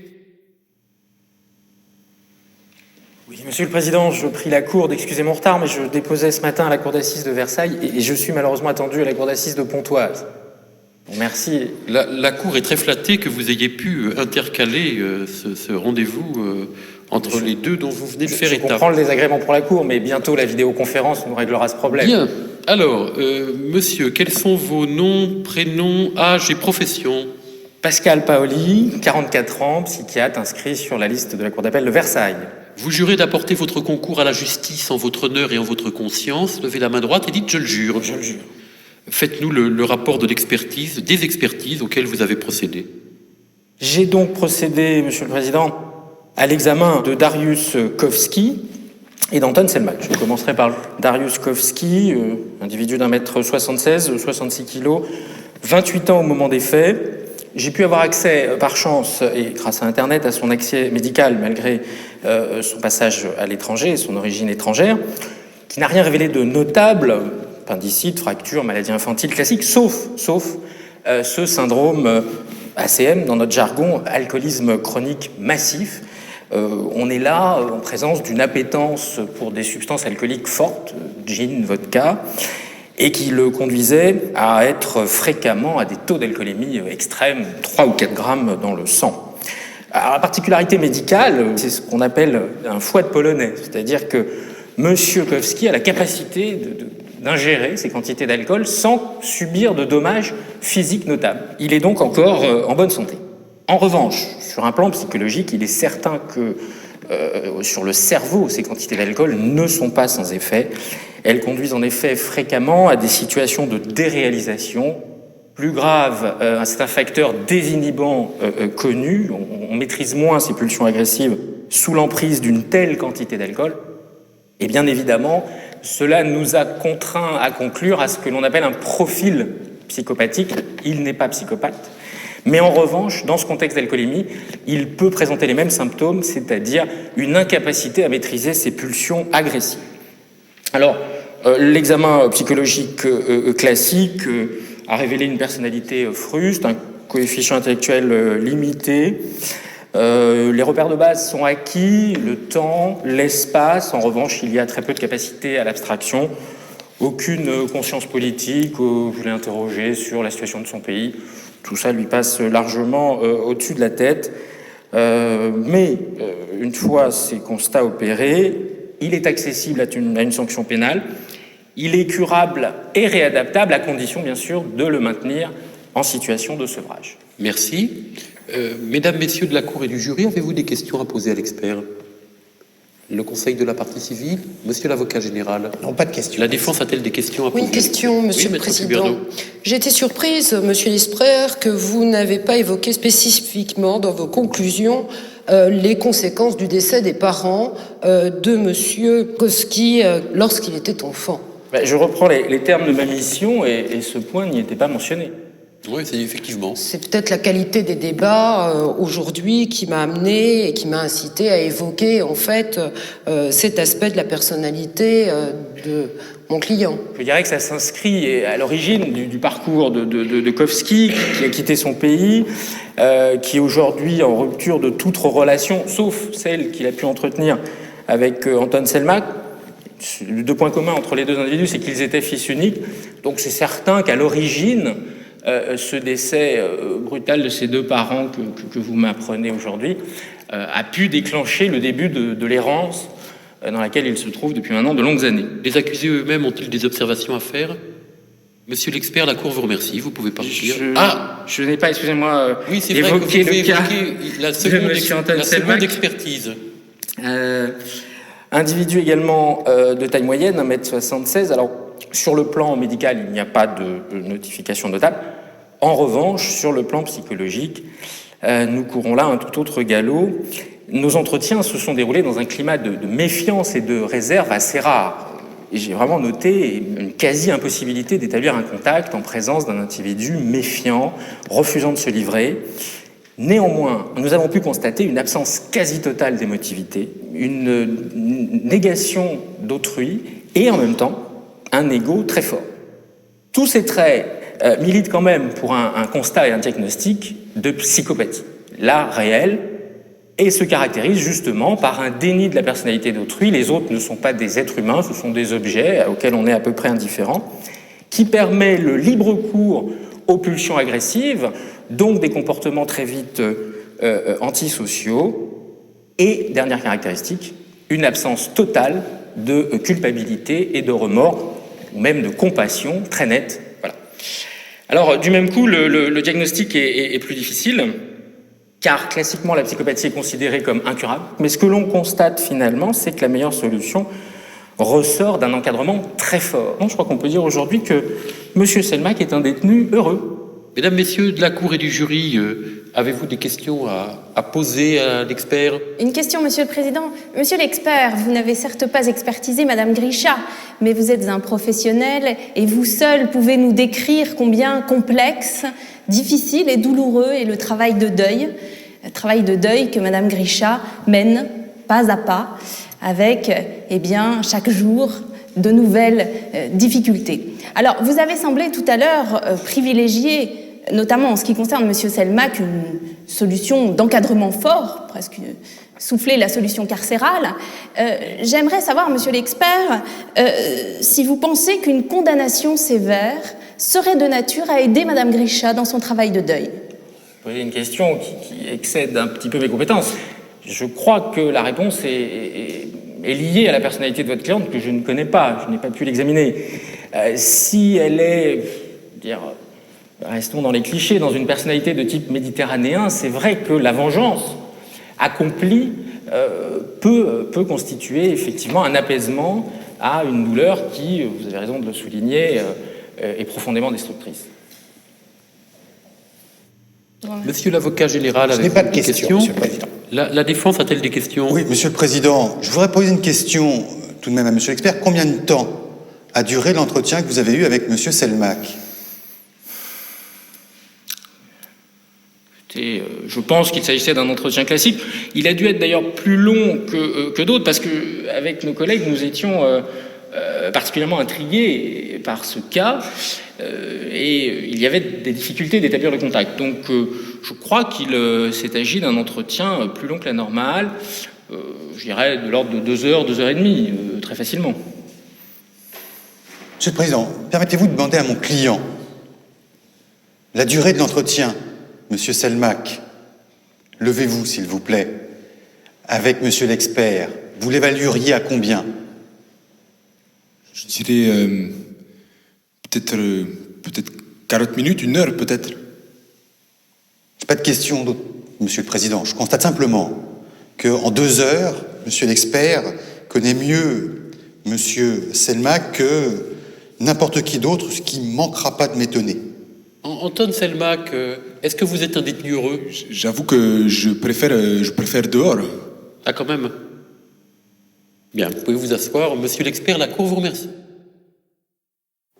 Oui, Monsieur le Président, je prie la Cour d'excuser mon retard, mais je déposais ce matin à la Cour d'assises de Versailles et je suis malheureusement attendu à la Cour d'assises de Pontoise. Bon, merci. La Cour est très flattée que vous ayez pu intercaler ce rendez-vous entre les deux dont vous venez de faire état. Je comprends le désagrément pour la Cour, mais bientôt la vidéoconférence nous réglera ce problème. Bien. Alors, monsieur, quels sont vos noms, prénoms, âge et profession? Pascal Paoli, 44 ans, psychiatre inscrit sur la liste de la Cour d'appel de Versailles. Vous jurez d'apporter votre concours à la justice en votre honneur et en votre conscience. Levez la main droite et dites « je le jure ». Je le jure. Faites-nous le rapport de l'expertise, des expertises auxquelles vous avez procédé. J'ai donc procédé, Monsieur le Président, à l'examen de Dariusz Kowski et d'Anton Selmak. Je commencerai par Dariusz Kowski, individu d'1m76, 66 kg, 28 ans au moment des faits. J'ai pu avoir accès, par chance, et grâce à Internet, à son accès médical, malgré son passage à l'étranger et son origine étrangère, qui n'a rien révélé de notable, appendicite, fracture, maladie infantile classique, sauf ce syndrome ACM, dans notre jargon, alcoolisme chronique massif. On est là en présence d'une appétence pour des substances alcooliques fortes, gin, vodka, et qui le conduisait à être fréquemment à des taux d'alcoolémie extrêmes, 3 ou 4 grammes dans le sang. Alors, la particularité médicale, c'est ce qu'on appelle un foie de polonais, c'est-à-dire que M. Kowski a la capacité d'ingérer ces quantités d'alcool sans subir de dommages physiques notables. Il est donc encore en bonne santé. En revanche, sur un plan psychologique, il est certain que sur le cerveau, ces quantités d'alcool ne sont pas sans effet. Elles conduisent en effet fréquemment à des situations de déréalisation. Plus grave, c'est un facteur désinhibant connu. On maîtrise moins ces pulsions agressives sous l'emprise d'une telle quantité d'alcool. Et bien évidemment, cela nous a contraints à conclure à ce que l'on appelle un profil psychopathique. Il n'est pas psychopathe. Mais en revanche, dans ce contexte d'alcoolémie, il peut présenter les mêmes symptômes, c'est-à-dire une incapacité à maîtriser ses pulsions agressives. Alors, l'examen psychologique classique a révélé une personnalité fruste, un coefficient intellectuel limité. Les repères de base sont acquis, le temps, l'espace. En revanche, il y a très peu de capacité à l'abstraction. Aucune conscience politique. Je l'ai interrogé sur la situation de son pays. Tout ça lui passe largement au-dessus de la tête. Mais une fois ces constats opérés, il est accessible à une sanction pénale. Il est curable et réadaptable à condition, bien sûr, de le maintenir en situation de sevrage. Merci. Mesdames, Messieurs de la Cour et du jury, avez-vous des questions à poser à l'expert? Le Conseil de la partie civile, Monsieur l'avocat général. Non, pas de questions. La défense a-t-elle des questions à poser? Oui, une question, Monsieur le Président. J'ai été surprise, Monsieur l'expert, que vous n'avez pas évoqué spécifiquement dans vos conclusions les conséquences du décès des parents de Monsieur Kowski lorsqu'il était enfant. Je reprends les termes de ma mission et ce point n'y était pas mentionné. Oui, c'est effectivement. C'est peut-être la qualité des débats aujourd'hui qui m'a amené et qui m'a incité à évoquer en fait cet aspect de la personnalité de mon client. Je dirais que ça s'inscrit à l'origine du parcours de Kowski, qui a quitté son pays, qui est aujourd'hui en rupture de toute relation, sauf celle qu'il a pu entretenir avec Anton Selmak. deux points communs entre les deux individus, c'est qu'ils étaient fils uniques. Donc c'est certain qu'à l'origine, ce décès brutal de ces deux parents que vous m'apprenez aujourd'hui a pu déclencher le début de l'errance dans laquelle ils se trouvent depuis maintenant de longues années. Les accusés eux-mêmes ont-ils des observations à faire? Monsieur l'expert, la Cour vous remercie, vous pouvez partir. Je n'ai pas, excusez-moi, oui, c'est vrai que vous évoqué le cas la seconde expertise. Individu également de taille moyenne, 1m76. Alors, sur le plan médical, il n'y a pas de notification notable. En revanche, sur le plan psychologique, nous courons là un tout autre galop. Nos entretiens se sont déroulés dans un climat de méfiance et de réserve assez rare. Et j'ai vraiment noté une quasi-impossibilité d'établir un contact en présence d'un individu méfiant, refusant de se livrer. Néanmoins, nous avons pu constater une absence quasi totale d'émotivité, une négation d'autrui et en même temps un ego très fort. Tous ces traits militent quand même pour un constat et un diagnostic de psychopathie, là réel, et se caractérise justement par un déni de la personnalité d'autrui. Les autres ne sont pas des êtres humains, ce sont des objets auxquels on est à peu près indifférent, qui permet le libre cours aux pulsions agressives, donc des comportements très vite antisociaux, et, dernière caractéristique, une absence totale de culpabilité et de remords, ou même de compassion très nette. Voilà. Alors, du même coup, le diagnostic est plus difficile, car classiquement, la psychopathie est considérée comme incurable. Mais ce que l'on constate finalement, c'est que la meilleure solution ressort d'un encadrement très fort. Donc, je crois qu'on peut dire aujourd'hui que M. Selmak est un détenu heureux. Mesdames, Messieurs de la Cour et du jury, avez-vous des questions à poser à l'expert? Une question, Monsieur le Président. Monsieur l'expert, vous n'avez certes pas expertisé Madame Grisha, mais vous êtes un professionnel et vous seul pouvez nous décrire combien complexe, difficile et douloureux est le travail de deuil que Madame Grisha mène pas à pas avec, chaque jour, de nouvelles difficultés. Alors, vous avez semblé tout à l'heure privilégier, notamment en ce qui concerne M. Selmak, une solution d'encadrement fort, presque souffler la solution carcérale. J'aimerais savoir, Monsieur l'expert, si vous pensez qu'une condamnation sévère serait de nature à aider Madame Grisha dans son travail de deuil. Vous posez une question qui excède un petit peu mes compétences. Je crois que la réponse est liée à la personnalité de votre cliente que je ne connais pas, je n'ai pas pu l'examiner. Si elle est, restons dans les clichés, dans une personnalité de type méditerranéen, c'est vrai que la vengeance accomplie peut constituer effectivement un apaisement à une douleur qui, vous avez raison de le souligner, est profondément destructrice. Monsieur l'avocat général, je n'ai pas de questions, Monsieur le Président. La défense a-t-elle des questions? Oui, Monsieur le Président, je voudrais poser une question tout de même à Monsieur l'expert. Combien de temps a duré l'entretien que vous avez eu avec Monsieur Selmak? Je pense qu'il s'agissait d'un entretien classique. Il a dû être d'ailleurs plus long que d'autres parce qu'avec nos collègues, nous étions particulièrement intrigués par ce cas et il y avait des difficultés d'établir le contact. Donc je crois qu'il s'est agi d'un entretien plus long que la normale, je dirais de l'ordre de 2 heures, 2 heures et demie, très facilement. Monsieur le Président, permettez-vous de demander à mon client la durée de l'entretien. Monsieur Selmak, levez-vous s'il vous plaît. Avec Monsieur l'expert, vous l'évalueriez à combien? Je dirais peut-être 40 minutes, 1 heure peut-être. Pas de question, Monsieur le Président. Je constate simplement qu'en 2 heures, Monsieur l'expert connaît mieux Monsieur Selmak que n'importe qui d'autre, ce qui ne manquera pas de m'étonner. Anton Selmak, est-ce que vous êtes un détenu heureux? J'avoue que je préfère dehors. Ah, quand même. Bien, vous pouvez vous asseoir. Monsieur l'expert, la Cour vous remercie.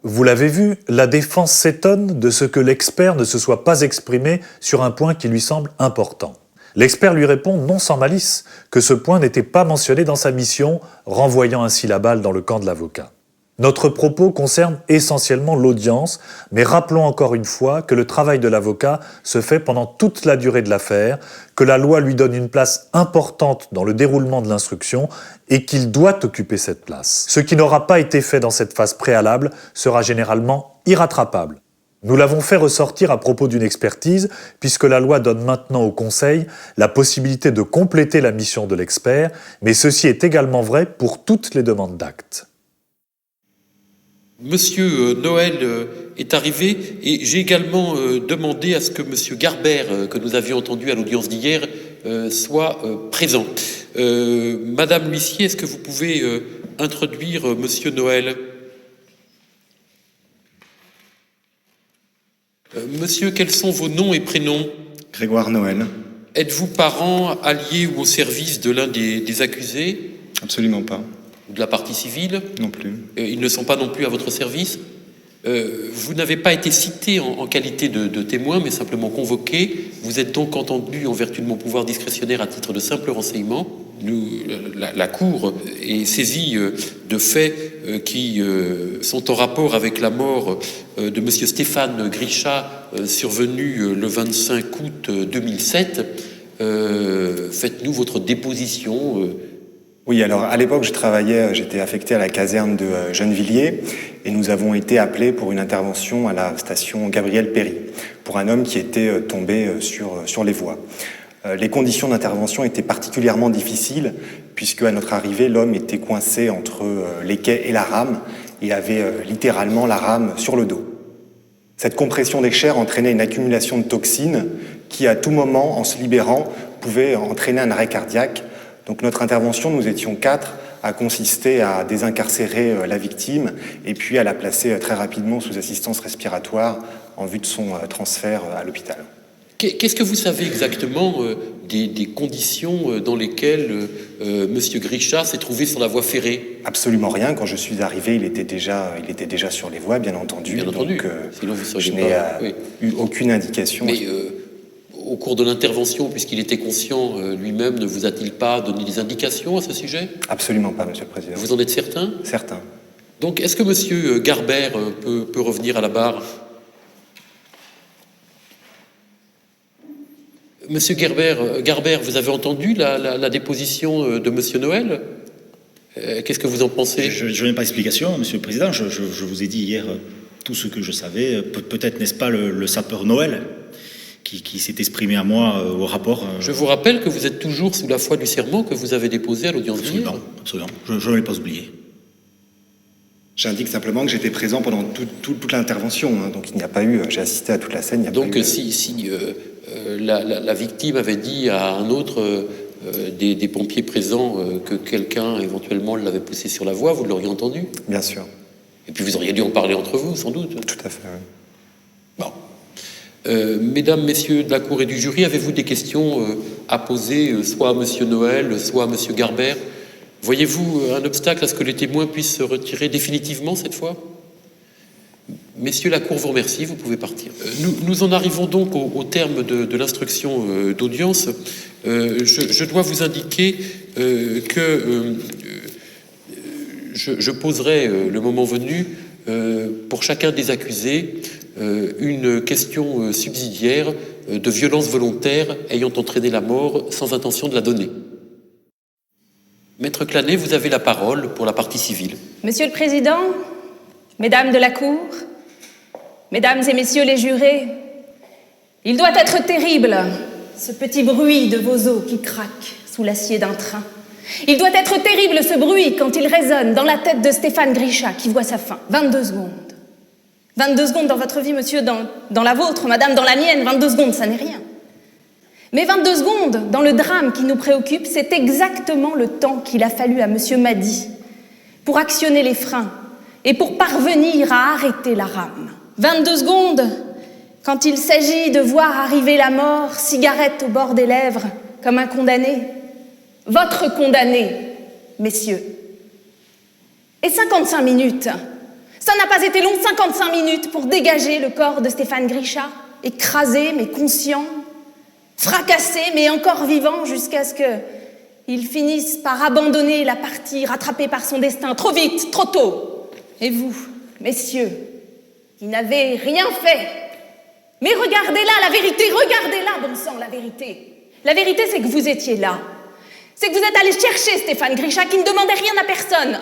Vous l'avez vu, la défense s'étonne de ce que l'expert ne se soit pas exprimé sur un point qui lui semble important. L'expert lui répond non sans malice que ce point n'était pas mentionné dans sa mission, renvoyant ainsi la balle dans le camp de l'avocat. Notre propos concerne essentiellement l'audience, mais rappelons encore une fois que le travail de l'avocat se fait pendant toute la durée de l'affaire, que la loi lui donne une place importante dans le déroulement de l'instruction et qu'il doit occuper cette place. Ce qui n'aura pas été fait dans cette phase préalable sera généralement irrattrapable. Nous l'avons fait ressortir à propos d'une expertise, puisque la loi donne maintenant au Conseil la possibilité de compléter la mission de l'expert, mais ceci est également vrai pour toutes les demandes d'actes. Monsieur Noël est arrivé et j'ai également demandé à ce que Monsieur Garbert, que nous avions entendu à l'audience d'hier, soit présent. Madame l'huissier, est-ce que vous pouvez introduire Monsieur Noël ? Monsieur, quels sont vos noms et prénoms ? Grégoire Noël. Êtes-vous parent, allié ou au service de l'un des accusés ? Absolument pas. Ou de la partie civile ? Non plus. Ils ne sont pas non plus à votre service ? Vous n'avez pas été cité en qualité de témoin, mais simplement convoqué. Vous êtes donc entendu en vertu de mon pouvoir discrétionnaire à titre de simple renseignement. La Cour est saisie de faits qui sont en rapport avec la mort de M. Stéphane Grisha, survenu le 25 août 2007. Faites-nous votre déposition. Oui, alors à l'époque, j'étais affecté à la caserne de Gennevilliers et nous avons été appelés pour une intervention à la station Gabriel Péry pour un homme qui était tombé sur les voies. Les conditions d'intervention étaient particulièrement difficiles puisque à notre arrivée, l'homme était coincé entre les quais et la rame. Il avait littéralement la rame sur le dos. Cette compression des chairs entraînait une accumulation de toxines qui, à tout moment, en se libérant, pouvait entraîner un arrêt cardiaque. Donc notre intervention, nous étions 4, a consisté à désincarcérer la victime et puis à la placer très rapidement sous assistance respiratoire en vue de son transfert à l'hôpital. Qu'est-ce que vous savez exactement des conditions dans lesquelles M. Grisha s'est trouvé sur la voie ferrée ? Absolument rien. Quand je suis arrivé, il était déjà sur les voies, bien entendu. Bien entendu. Donc, sinon vous je n'ai eu aucune indication. Mais au cours de l'intervention, puisqu'il était conscient lui-même, ne vous a-t-il pas donné des indications à ce sujet ? Absolument pas, Monsieur le Président. Vous en êtes certain ? Certain. Donc, est-ce que M. Garbert peut revenir à la barre ? Monsieur Garbert, vous avez entendu la déposition de Monsieur Noël ? Qu'est-ce que vous en pensez ? Je n'ai pas d'explication, Monsieur le Président. Je vous ai dit hier tout ce que je savais. Peut-être n'est-ce pas le sapeur Noël qui s'est exprimé à moi au rapport. Je vous rappelle que vous êtes toujours sous la foi du serment que vous avez déposé à l'audience d'hier. Absolument. Je ne l'ai pas oublié. J'indique simplement que j'étais présent pendant toute l'intervention. Donc il n'y a pas eu... J'ai assisté à toute la scène. Donc si la victime avait dit à un autre des pompiers présents que quelqu'un éventuellement l'avait poussé sur la voie, vous l'auriez entendu ? Bien sûr. Et puis vous auriez dû en parler entre vous, sans doute. Tout à fait, oui. Bon. Mesdames, messieurs de la Cour et du jury, avez-vous des questions à poser, soit à M. Noël, soit à M. Garbert ? Voyez-vous un obstacle à ce que les témoins puissent se retirer définitivement cette fois ? Messieurs, la Cour vous remercie, vous pouvez partir. Nous en arrivons donc au terme de l'instruction d'audience. Je dois vous indiquer que je poserai le moment venu pour chacun des accusés une question subsidiaire de violence volontaire ayant entraîné la mort sans intention de la donner. Maître Clanet, vous avez la parole pour la partie civile. Monsieur le Président, Mesdames de la Cour, Mesdames et Messieurs les jurés, il doit être terrible, ce petit bruit de vos os qui craquent sous l'acier d'un train. Il doit être terrible ce bruit quand il résonne dans la tête de Stéphane Grisha qui voit sa fin. 22 secondes. 22 secondes dans votre vie, monsieur, dans la vôtre, madame, dans la mienne, 22 secondes, ça n'est rien. Mais 22 secondes, dans le drame qui nous préoccupe, c'est exactement le temps qu'il a fallu à monsieur Madi pour actionner les freins et pour parvenir à arrêter la rame. 22 secondes, quand il s'agit de voir arriver la mort, cigarette au bord des lèvres, comme un condamné. Votre condamné, messieurs. Et 55 minutes, ça n'a pas été long, 55 minutes pour dégager le corps de Stéphane Grisha, écrasé mais conscient, fracassé mais encore vivant jusqu'à ce qu'il finisse par abandonner la partie, rattrapé par son destin, trop vite, trop tôt. Et vous, messieurs, qui n'avez rien fait, mais regardez là la vérité, regardez là, bon sang, la vérité. La vérité, c'est que vous étiez là. C'est que vous êtes allé chercher Stéphane Grisha, qui ne demandait rien à personne,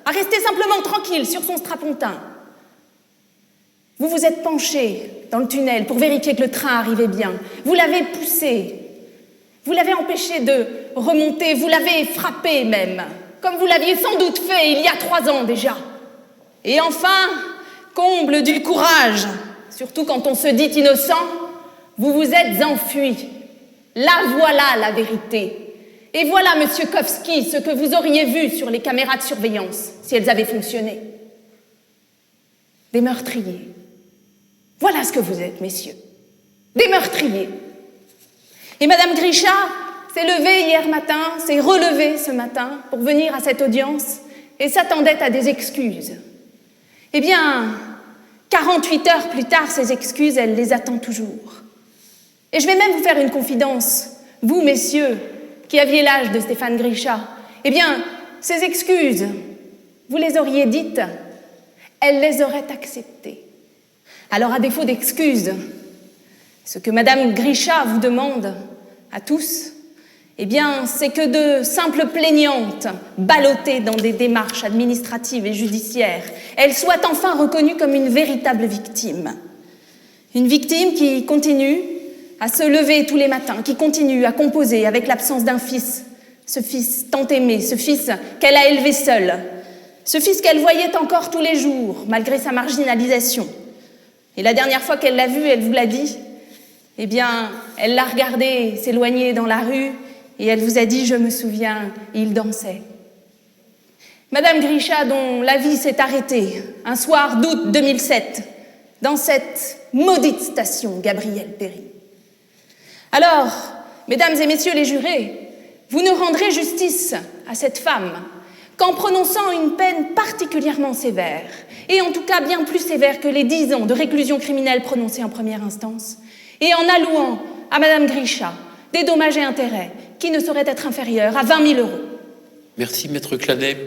à rester simplement tranquille sur son strapontin. Vous vous êtes penché dans le tunnel pour vérifier que le train arrivait bien. Vous l'avez poussé. Vous l'avez empêché de remonter. Vous l'avez frappé même, comme vous l'aviez sans doute fait il y a 3 ans déjà. Et enfin, comble du courage, surtout quand on se dit innocent, vous vous êtes enfui. Là voilà la vérité. Et voilà, monsieur Kowski, ce que vous auriez vu sur les caméras de surveillance, si elles avaient fonctionné. Des meurtriers. Voilà ce que vous êtes, messieurs. Des meurtriers. Et madame Grisha s'est levée hier matin, s'est relevée ce matin pour venir à cette audience et s'attendait à des excuses. Eh bien, 48 heures plus tard, ces excuses, elle les attend toujours. Et je vais même vous faire une confidence, vous, messieurs, qui aviez l'âge de Stéphane Grisha. Eh bien, ces excuses, vous les auriez dites, elle les aurait acceptées. Alors, à défaut d'excuses, ce que madame Grisha vous demande à tous, eh bien, c'est que de simples plaignantes, ballottées dans des démarches administratives et judiciaires, elles soient enfin reconnues comme une véritable victime. Une victime qui continue à se lever tous les matins, qui continue à composer avec l'absence d'un fils, ce fils tant aimé, ce fils qu'elle a élevé seule, ce fils qu'elle voyait encore tous les jours, malgré sa marginalisation. Et la dernière fois qu'elle l'a vu, elle vous l'a dit, eh bien, elle l'a regardé s'éloigner dans la rue et elle vous a dit « Je me souviens, il dansait ». Madame Grisha, dont la vie s'est arrêtée un soir d'août 2007, dans cette maudite station Gabriel Péri. Alors, mesdames et messieurs les jurés, vous nous rendrez justice à cette femme qu'en prononçant une peine particulièrement sévère, et en tout cas bien plus sévère que les 10 ans de réclusion criminelle prononcés en première instance, et en allouant à madame Grisha des dommages et intérêts qui ne sauraient être inférieurs à 20 000 €. Merci, maître Clanet.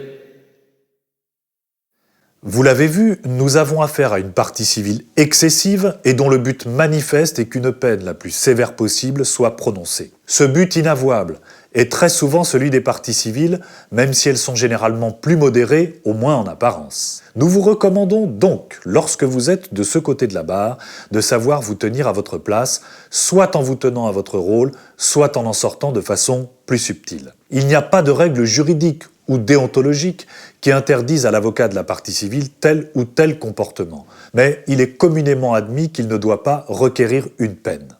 Vous l'avez vu, nous avons affaire à une partie civile excessive et dont le but manifeste est qu'une peine la plus sévère possible soit prononcée. Ce but inavouable est très souvent celui des parties civiles, même si elles sont généralement plus modérées, au moins en apparence. Nous vous recommandons donc, lorsque vous êtes de ce côté de la barre, de savoir vous tenir à votre place, soit en vous tenant à votre rôle, soit en sortant de façon plus subtile. Il n'y a pas de règles juridiques ou déontologiques qui interdisent à l'avocat de la partie civile tel ou tel comportement, mais il est communément admis qu'il ne doit pas requérir une peine.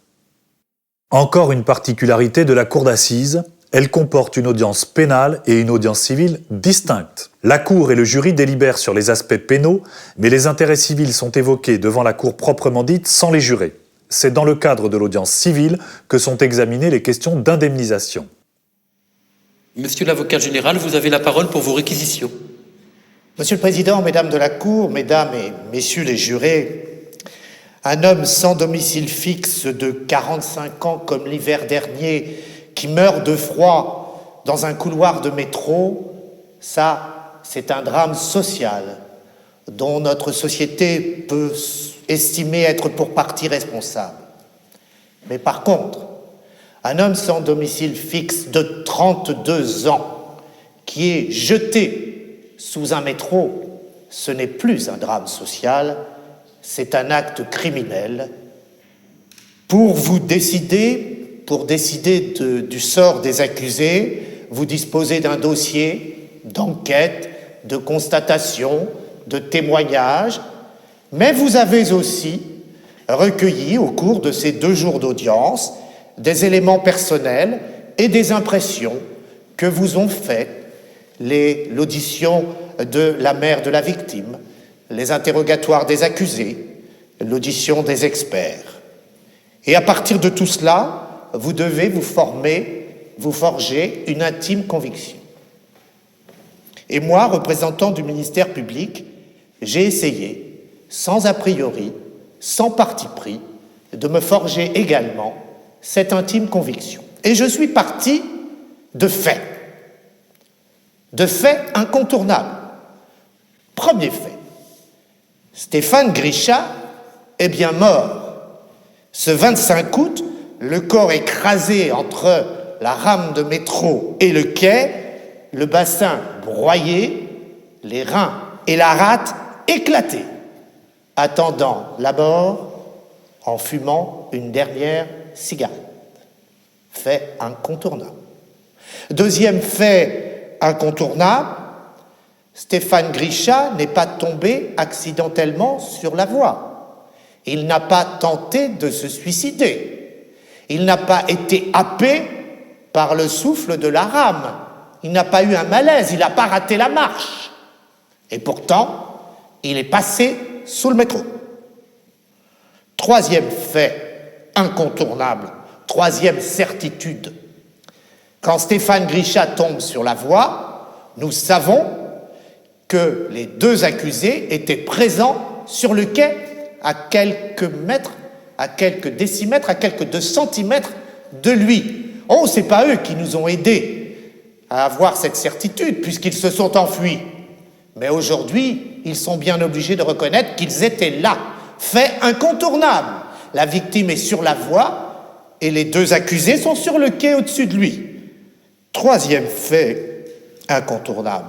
Encore une particularité de la cour d'assises, elle comporte une audience pénale et une audience civile distinctes. La cour et le jury délibèrent sur les aspects pénaux, mais les intérêts civils sont évoqués devant la cour proprement dite sans les jurés. C'est dans le cadre de l'audience civile que sont examinées les questions d'indemnisation. Monsieur l'avocat général, vous avez la parole pour vos réquisitions. Monsieur le Président, Mesdames de la Cour, Mesdames et Messieurs les jurés, un homme sans domicile fixe de 45 ans comme l'hiver dernier qui meurt de froid dans un couloir de métro, ça, c'est un drame social dont notre société peut estimer être pour partie responsable. Mais par contre, un homme sans domicile fixe de 32 ans qui est jeté sous un métro, ce n'est plus un drame social, c'est un acte criminel. Pour décider du sort des accusés, vous disposez d'un dossier d'enquête, de constatation, de témoignage, mais vous avez aussi recueilli au cours de ces 2 jours d'audience des éléments personnels et des impressions que vous ont fait l'audition de la mère de la victime, les interrogatoires des accusés, l'audition des experts. Et à partir de tout cela, vous devez vous forger une intime conviction. Et moi, représentant du ministère public, j'ai essayé, sans a priori, sans parti pris, de me forger également cette intime conviction. Et je suis parti de faits incontournables. Premier fait, Stéphane Grisha est bien mort. Ce 25 août, le corps écrasé entre la rame de métro et le quai, le bassin broyé, les reins et la rate éclatés, attendant la mort en fumant une dernière cigarette. Fait incontournable. Deuxième fait incontournable, Stéphane Grisha n'est pas tombé accidentellement sur la voie. Il n'a pas tenté de se suicider. Il n'a pas été happé par le souffle de la rame. Il n'a pas eu un malaise, il n'a pas raté la marche. Et pourtant, il est passé sous le métro. Troisième fait incontournable, troisième certitude. Quand Stéphane Grisha tombe sur la voie, nous savons que les deux accusés étaient présents sur le quai à quelques mètres, à quelques décimètres, à quelques centimètres de lui. Oh, c'est pas eux qui nous ont aidés à avoir cette certitude, puisqu'ils se sont enfuis. Mais aujourd'hui, ils sont bien obligés de reconnaître qu'ils étaient là. Fait incontournable. La victime est sur la voie et les deux accusés sont sur le quai au-dessus de lui. Troisième fait incontournable.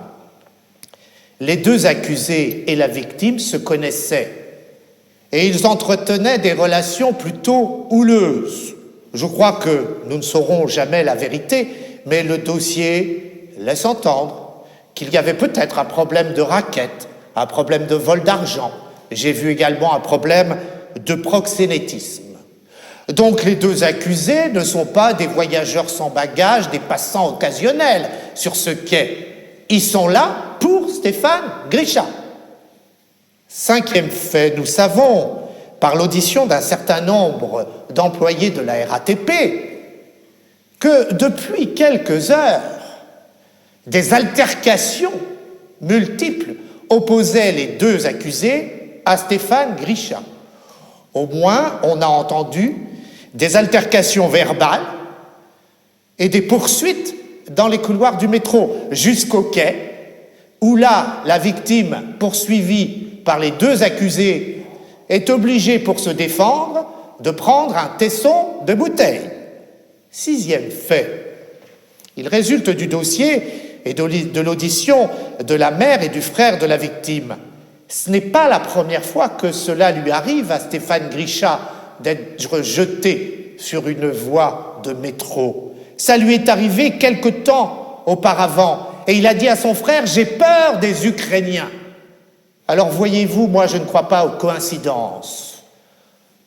Les deux accusés et la victime se connaissaient et ils entretenaient des relations plutôt houleuses. Je crois que nous ne saurons jamais la vérité, mais le dossier laisse entendre qu'il y avait peut-être un problème de raquette, un problème de vol d'argent. J'ai vu également un problème de proxénétisme. Donc les deux accusés ne sont pas des voyageurs sans bagages, des passants occasionnels sur ce quai. Ils sont là pour Stéphane Grisha. Cinquième fait, nous savons, par l'audition d'un certain nombre d'employés de la RATP, que depuis quelques heures, des altercations multiples opposaient les deux accusés à Stéphane Grisha. Au moins, on a entendu des altercations verbales et des poursuites dans les couloirs du métro jusqu'au quai, où là, la victime, poursuivie par les deux accusés, est obligée, pour se défendre, de prendre un tesson de bouteille. Sixième fait, il résulte du dossier et de l'audition de la mère et du frère de la victime. Ce n'est pas la première fois que cela lui arrive à Stéphane Grisha d'être jeté sur une voie de métro. Ça lui est arrivé quelque temps auparavant et il a dit à son frère « J'ai peur des Ukrainiens ». Alors voyez-vous, moi je ne crois pas aux coïncidences.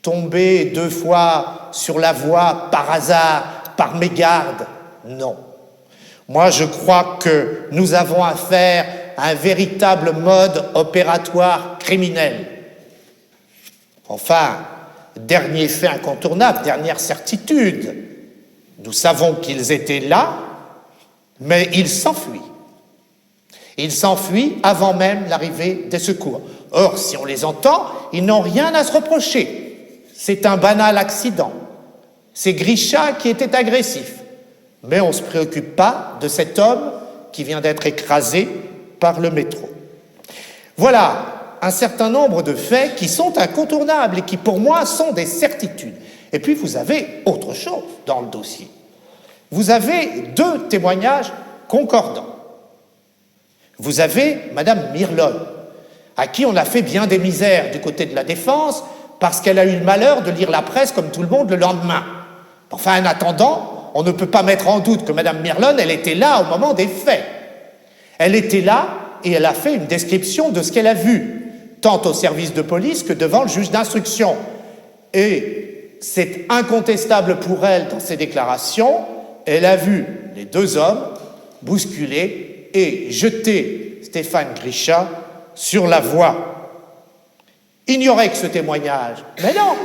Tomber 2 fois sur la voie par hasard, par mégarde, non. Moi je crois que nous avons affaire à un véritable mode opératoire criminel. Enfin, dernier fait incontournable, dernière certitude, nous savons qu'ils étaient là, mais ils s'enfuient. Ils s'enfuient avant même l'arrivée des secours. Or, si on les entend, ils n'ont rien à se reprocher. C'est un banal accident. C'est Grisha qui était agressif. Mais on ne se préoccupe pas de cet homme qui vient d'être écrasé par le métro. Voilà un certain nombre de faits qui sont incontournables et qui, pour moi, sont des certitudes. Et puis, vous avez autre chose dans le dossier. Vous avez 2 témoignages concordants. Vous avez Madame Mirlone, à qui on a fait bien des misères du côté de la défense, parce qu'elle a eu le malheur de lire la presse comme tout le monde le lendemain. Enfin, en attendant, on ne peut pas mettre en doute que Madame Mirlone, elle était là au moment des faits. Elle était là et elle a fait une description de ce qu'elle a vu, tant au service de police que devant le juge d'instruction. Et c'est incontestable pour elle dans ses déclarations, elle a vu les 2 hommes bousculer et jeter Stéphane Grisha sur la voie. Ignorait que ce témoignage. Mais non,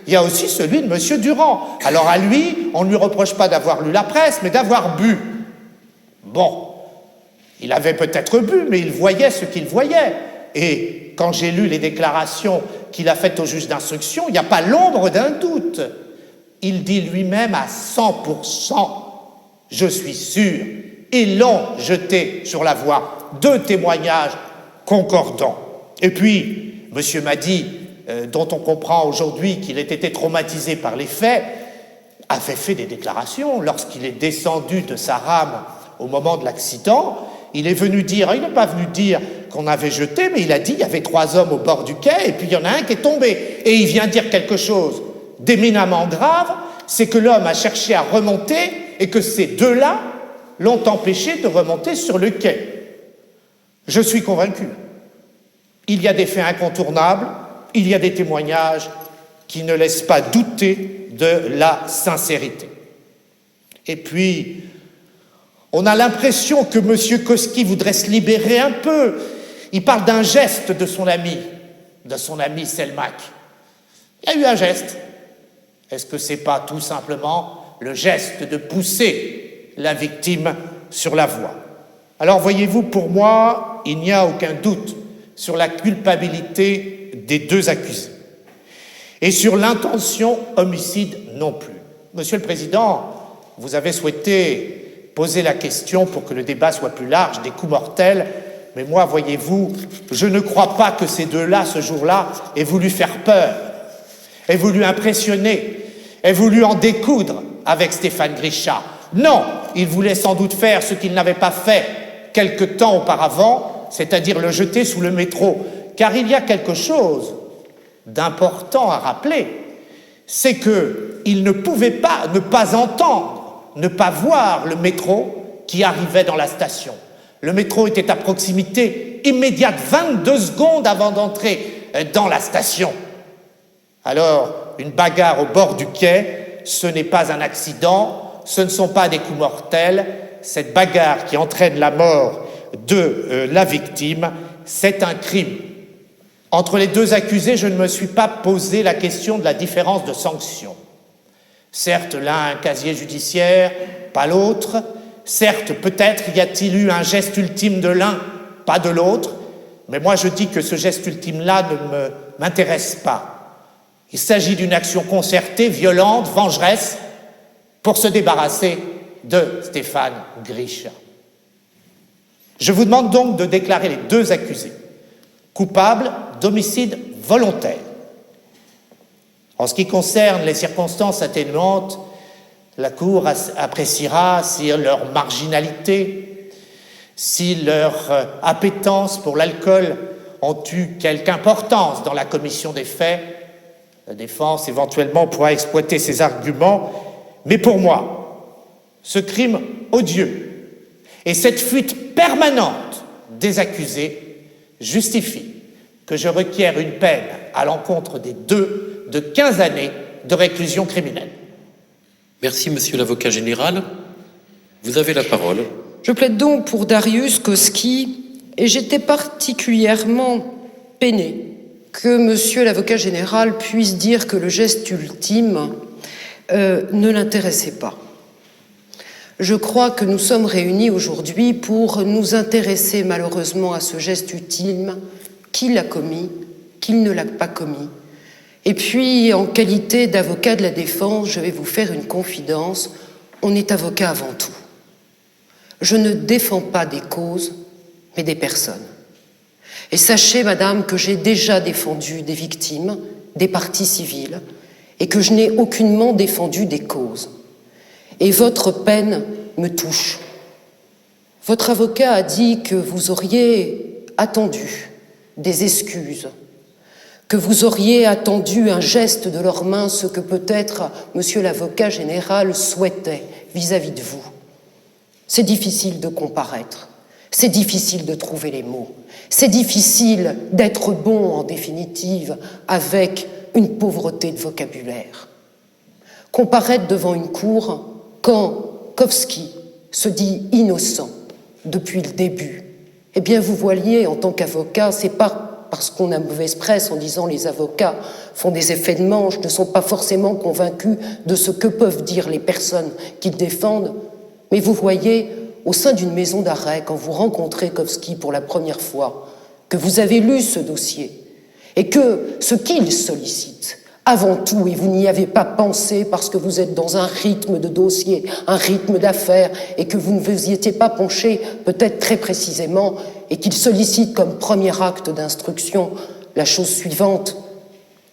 il y a aussi celui de M. Durand. Alors à lui, on ne lui reproche pas d'avoir lu la presse, mais d'avoir bu. Bon, il avait peut-être bu, mais il voyait ce qu'il voyait. Et quand j'ai lu les déclarations qu'il a faites au juge d'instruction, il n'y a pas l'ombre d'un doute. Il dit lui-même à 100%, je suis sûr, ils l'ont jeté sur la voie. 2 témoignages concordants. Et puis, M. Madi, dont on comprend aujourd'hui qu'il ait été traumatisé par les faits, avait fait des déclarations. Lorsqu'il est descendu de sa rame au moment de l'accident, il est venu dire, il n'est pas venu dire qu'on avait jeté, mais il a dit il y avait 3 hommes au bord du quai et puis il y en a un qui est tombé. Et il vient dire quelque chose d'éminemment grave, c'est que l'homme a cherché à remonter et que ces deux-là l'ont empêché de remonter sur le quai. Je suis convaincu. Il y a des faits incontournables, il y a des témoignages qui ne laissent pas douter de la sincérité. Et puis, on a l'impression que M. Koski voudrait se libérer un peu. Il parle d'un geste de son ami Selmak. Il y a eu un geste. Est-ce que c'est pas tout simplement le geste de pousser la victime sur la voie? Alors voyez-vous, pour moi, il n'y a aucun doute sur la culpabilité des 2 accusés. Et sur l'intention homicide non plus. Monsieur le Président, vous avez souhaité poser la question pour que le débat soit plus large, des coups mortels, mais moi, voyez-vous, je ne crois pas que ces deux-là, ce jour-là, aient voulu faire peur, aient voulu impressionner, aient voulu en découdre avec Stéphane Grisha. Non, ils voulaient sans doute faire ce qu'ils n'avaient pas fait quelque temps auparavant, c'est-à-dire le jeter sous le métro. Car il y a quelque chose d'important à rappeler, c'est qu'ils ne pouvaient pas ne pas entendre, ne pas voir le métro qui arrivait dans la station. Le métro était à proximité immédiate, 22 secondes avant d'entrer dans la station. Alors, une bagarre au bord du quai, ce n'est pas un accident, ce ne sont pas des coups mortels. Cette bagarre qui entraîne la mort de la victime, c'est un crime. Entre les 2 accusés, je ne me suis pas posé la question de la différence de sanction. Certes, l'un a un casier judiciaire, pas l'autre. Certes, peut-être y a-t-il eu un geste ultime de l'un, pas de l'autre. Mais moi, je dis que ce geste ultime-là ne m'intéresse pas. Il s'agit d'une action concertée, violente, vengeresse, pour se débarrasser de Stéphane Grisha. Je vous demande donc de déclarer les 2 accusés coupables d'homicide volontaire. En ce qui concerne les circonstances atténuantes, la Cour appréciera si leur marginalité, si leur appétence pour l'alcool ont eu quelque importance dans la commission des faits. La défense éventuellement pourra exploiter ces arguments, mais pour moi, ce crime odieux et cette fuite permanente des accusés justifient que je requière une peine à l'encontre des 2 de 15 années de réclusion criminelle. Merci, monsieur l'avocat général. Vous avez la parole. Je plaide donc pour Dariusz Koski et j'étais particulièrement peiné que monsieur l'avocat général puisse dire que le geste ultime ne l'intéressait pas. Je crois que nous sommes réunis aujourd'hui pour nous intéresser malheureusement à ce geste ultime, qui l'a commis, qui ne l'a pas commis. Et puis, en qualité d'avocat de la défense, je vais vous faire une confidence, on est avocat avant tout. Je ne défends pas des causes, mais des personnes. Et sachez, madame, que j'ai déjà défendu des victimes, des parties civiles, et que je n'ai aucunement défendu des causes. Et votre peine me touche. Votre avocat a dit que vous auriez attendu des excuses, que vous auriez attendu un geste de leurs mains, ce que peut-être monsieur l'avocat général souhaitait vis-à-vis de vous. C'est difficile de comparaître, c'est difficile de trouver les mots, c'est difficile d'être bon en définitive avec une pauvreté de vocabulaire. Comparaître devant une cour quand Koski se dit innocent depuis le début, eh bien vous voyez, en tant qu'avocat, c'est pas parce qu'on a mauvaise presse en disant les avocats font des effets de manche, ne sont pas forcément convaincus de ce que peuvent dire les personnes qu'ils défendent, mais vous voyez, au sein d'une maison d'arrêt, quand vous rencontrez Koski pour la première fois, que vous avez lu ce dossier, et que ce qu'il sollicite, avant tout, et vous n'y avez pas pensé parce que vous êtes dans un rythme de dossier, un rythme d'affaires, et que vous ne vous y étiez pas penché peut-être très précisément, et qu'il sollicite comme premier acte d'instruction la chose suivante,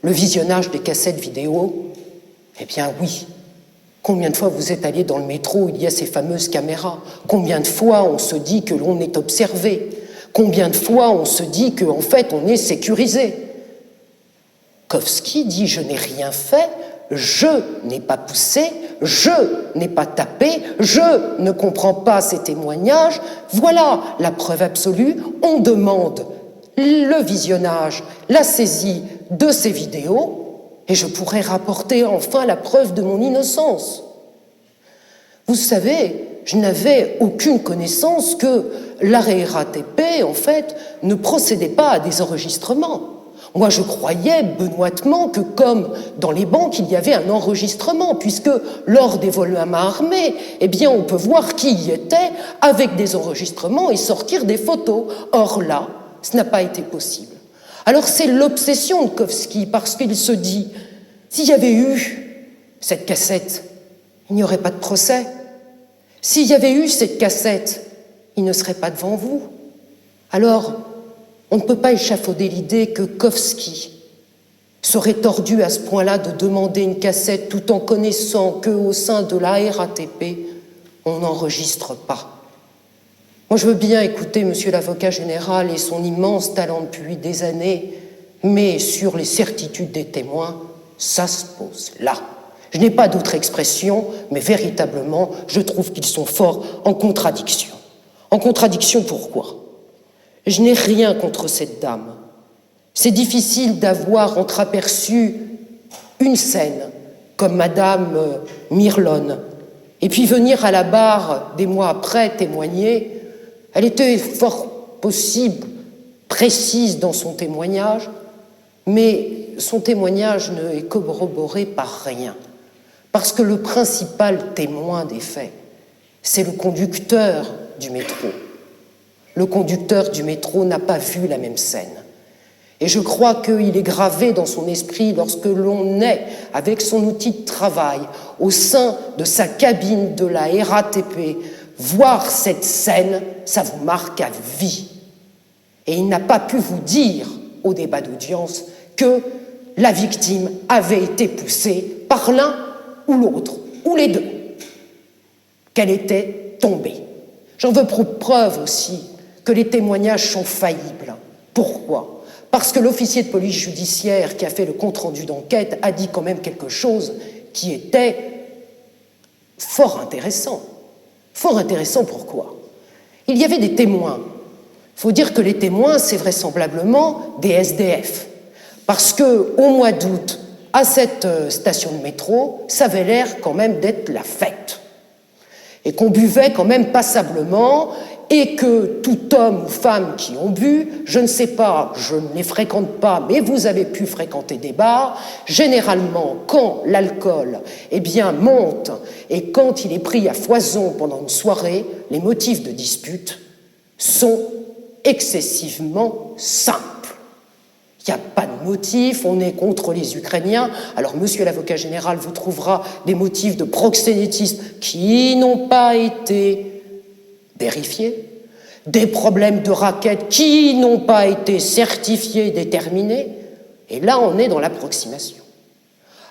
le visionnage des cassettes vidéo. Eh bien oui. Combien de fois vous êtes allé dans le métro où il y a ces fameuses caméras? Combien de fois on se dit que l'on est observé? Combien de fois on se dit qu'en fait on est sécurisé? Kovski dit « Je n'ai rien fait, je n'ai pas poussé, je n'ai pas tapé, je ne comprends pas ces témoignages. Voilà la preuve absolue. On demande le visionnage, la saisie de ces vidéos et je pourrais rapporter enfin la preuve de mon innocence. » Vous savez, je n'avais aucune connaissance que l'arrêt RATP, en fait, ne procédait pas à des enregistrements. Moi, je croyais benoîtement que, comme dans les banques, il y avait un enregistrement, puisque lors des vols à main armée, eh bien, on peut voir qui y était avec des enregistrements et sortir des photos. Or là, ce n'a pas été possible. Alors c'est l'obsession de Kovski, parce qu'il se dit, s'il y avait eu cette cassette, il n'y aurait pas de procès. S'il y avait eu cette cassette, il ne serait pas devant vous. Alors, on ne peut pas échafauder l'idée que Kovski serait tordu à ce point-là de demander une cassette tout en connaissant qu'au sein de la RATP, on n'enregistre pas. Moi, je veux bien écouter monsieur l'avocat général et son immense talent depuis des années, mais sur les certitudes des témoins, ça se pose là. Je n'ai pas d'autre expression, mais véritablement, je trouve qu'ils sont forts en contradiction. En contradiction pourquoi ? Je n'ai rien contre cette dame. C'est difficile d'avoir entreaperçu une scène comme madame Mirlone, et puis venir à la barre des mois après témoigner. Elle était fort possible, précise dans son témoignage, mais son témoignage ne est corroboré par rien. Parce que le principal témoin des faits, c'est le conducteur du métro. Le conducteur du métro n'a pas vu la même scène. Et je crois qu'il est gravé dans son esprit lorsque l'on est, avec son outil de travail, au sein de sa cabine de la RATP, voir cette scène, ça vous marque à vie. Et il n'a pas pu vous dire, au débat d'audience, que la victime avait été poussée par l'un ou l'autre, ou les deux, qu'elle était tombée. J'en veux pour preuve aussi que les témoignages sont faillibles. Pourquoi ? Parce que l'officier de police judiciaire qui a fait le compte-rendu d'enquête a dit quand même quelque chose qui était fort intéressant. Fort intéressant pourquoi ? Il y avait des témoins. Il faut dire que les témoins, c'est vraisemblablement des SDF. Parce qu'au mois d'août, à cette station de métro, ça avait l'air quand même d'être la fête. Et qu'on buvait quand même passablement, et que tout homme ou femme qui ont bu, je ne sais pas, je ne les fréquente pas, mais vous avez pu fréquenter des bars, généralement, quand l'alcool monte, et quand il est pris à foison pendant une soirée, les motifs de dispute sont excessivement simples. Il n'y a pas de motif, on est contre les Ukrainiens. Alors, monsieur l'avocat général vous trouvera des motifs de proxénétisme qui n'ont pas été vérifiés, des problèmes de raquettes qui n'ont pas été certifiés, déterminés, et là, on est dans l'approximation.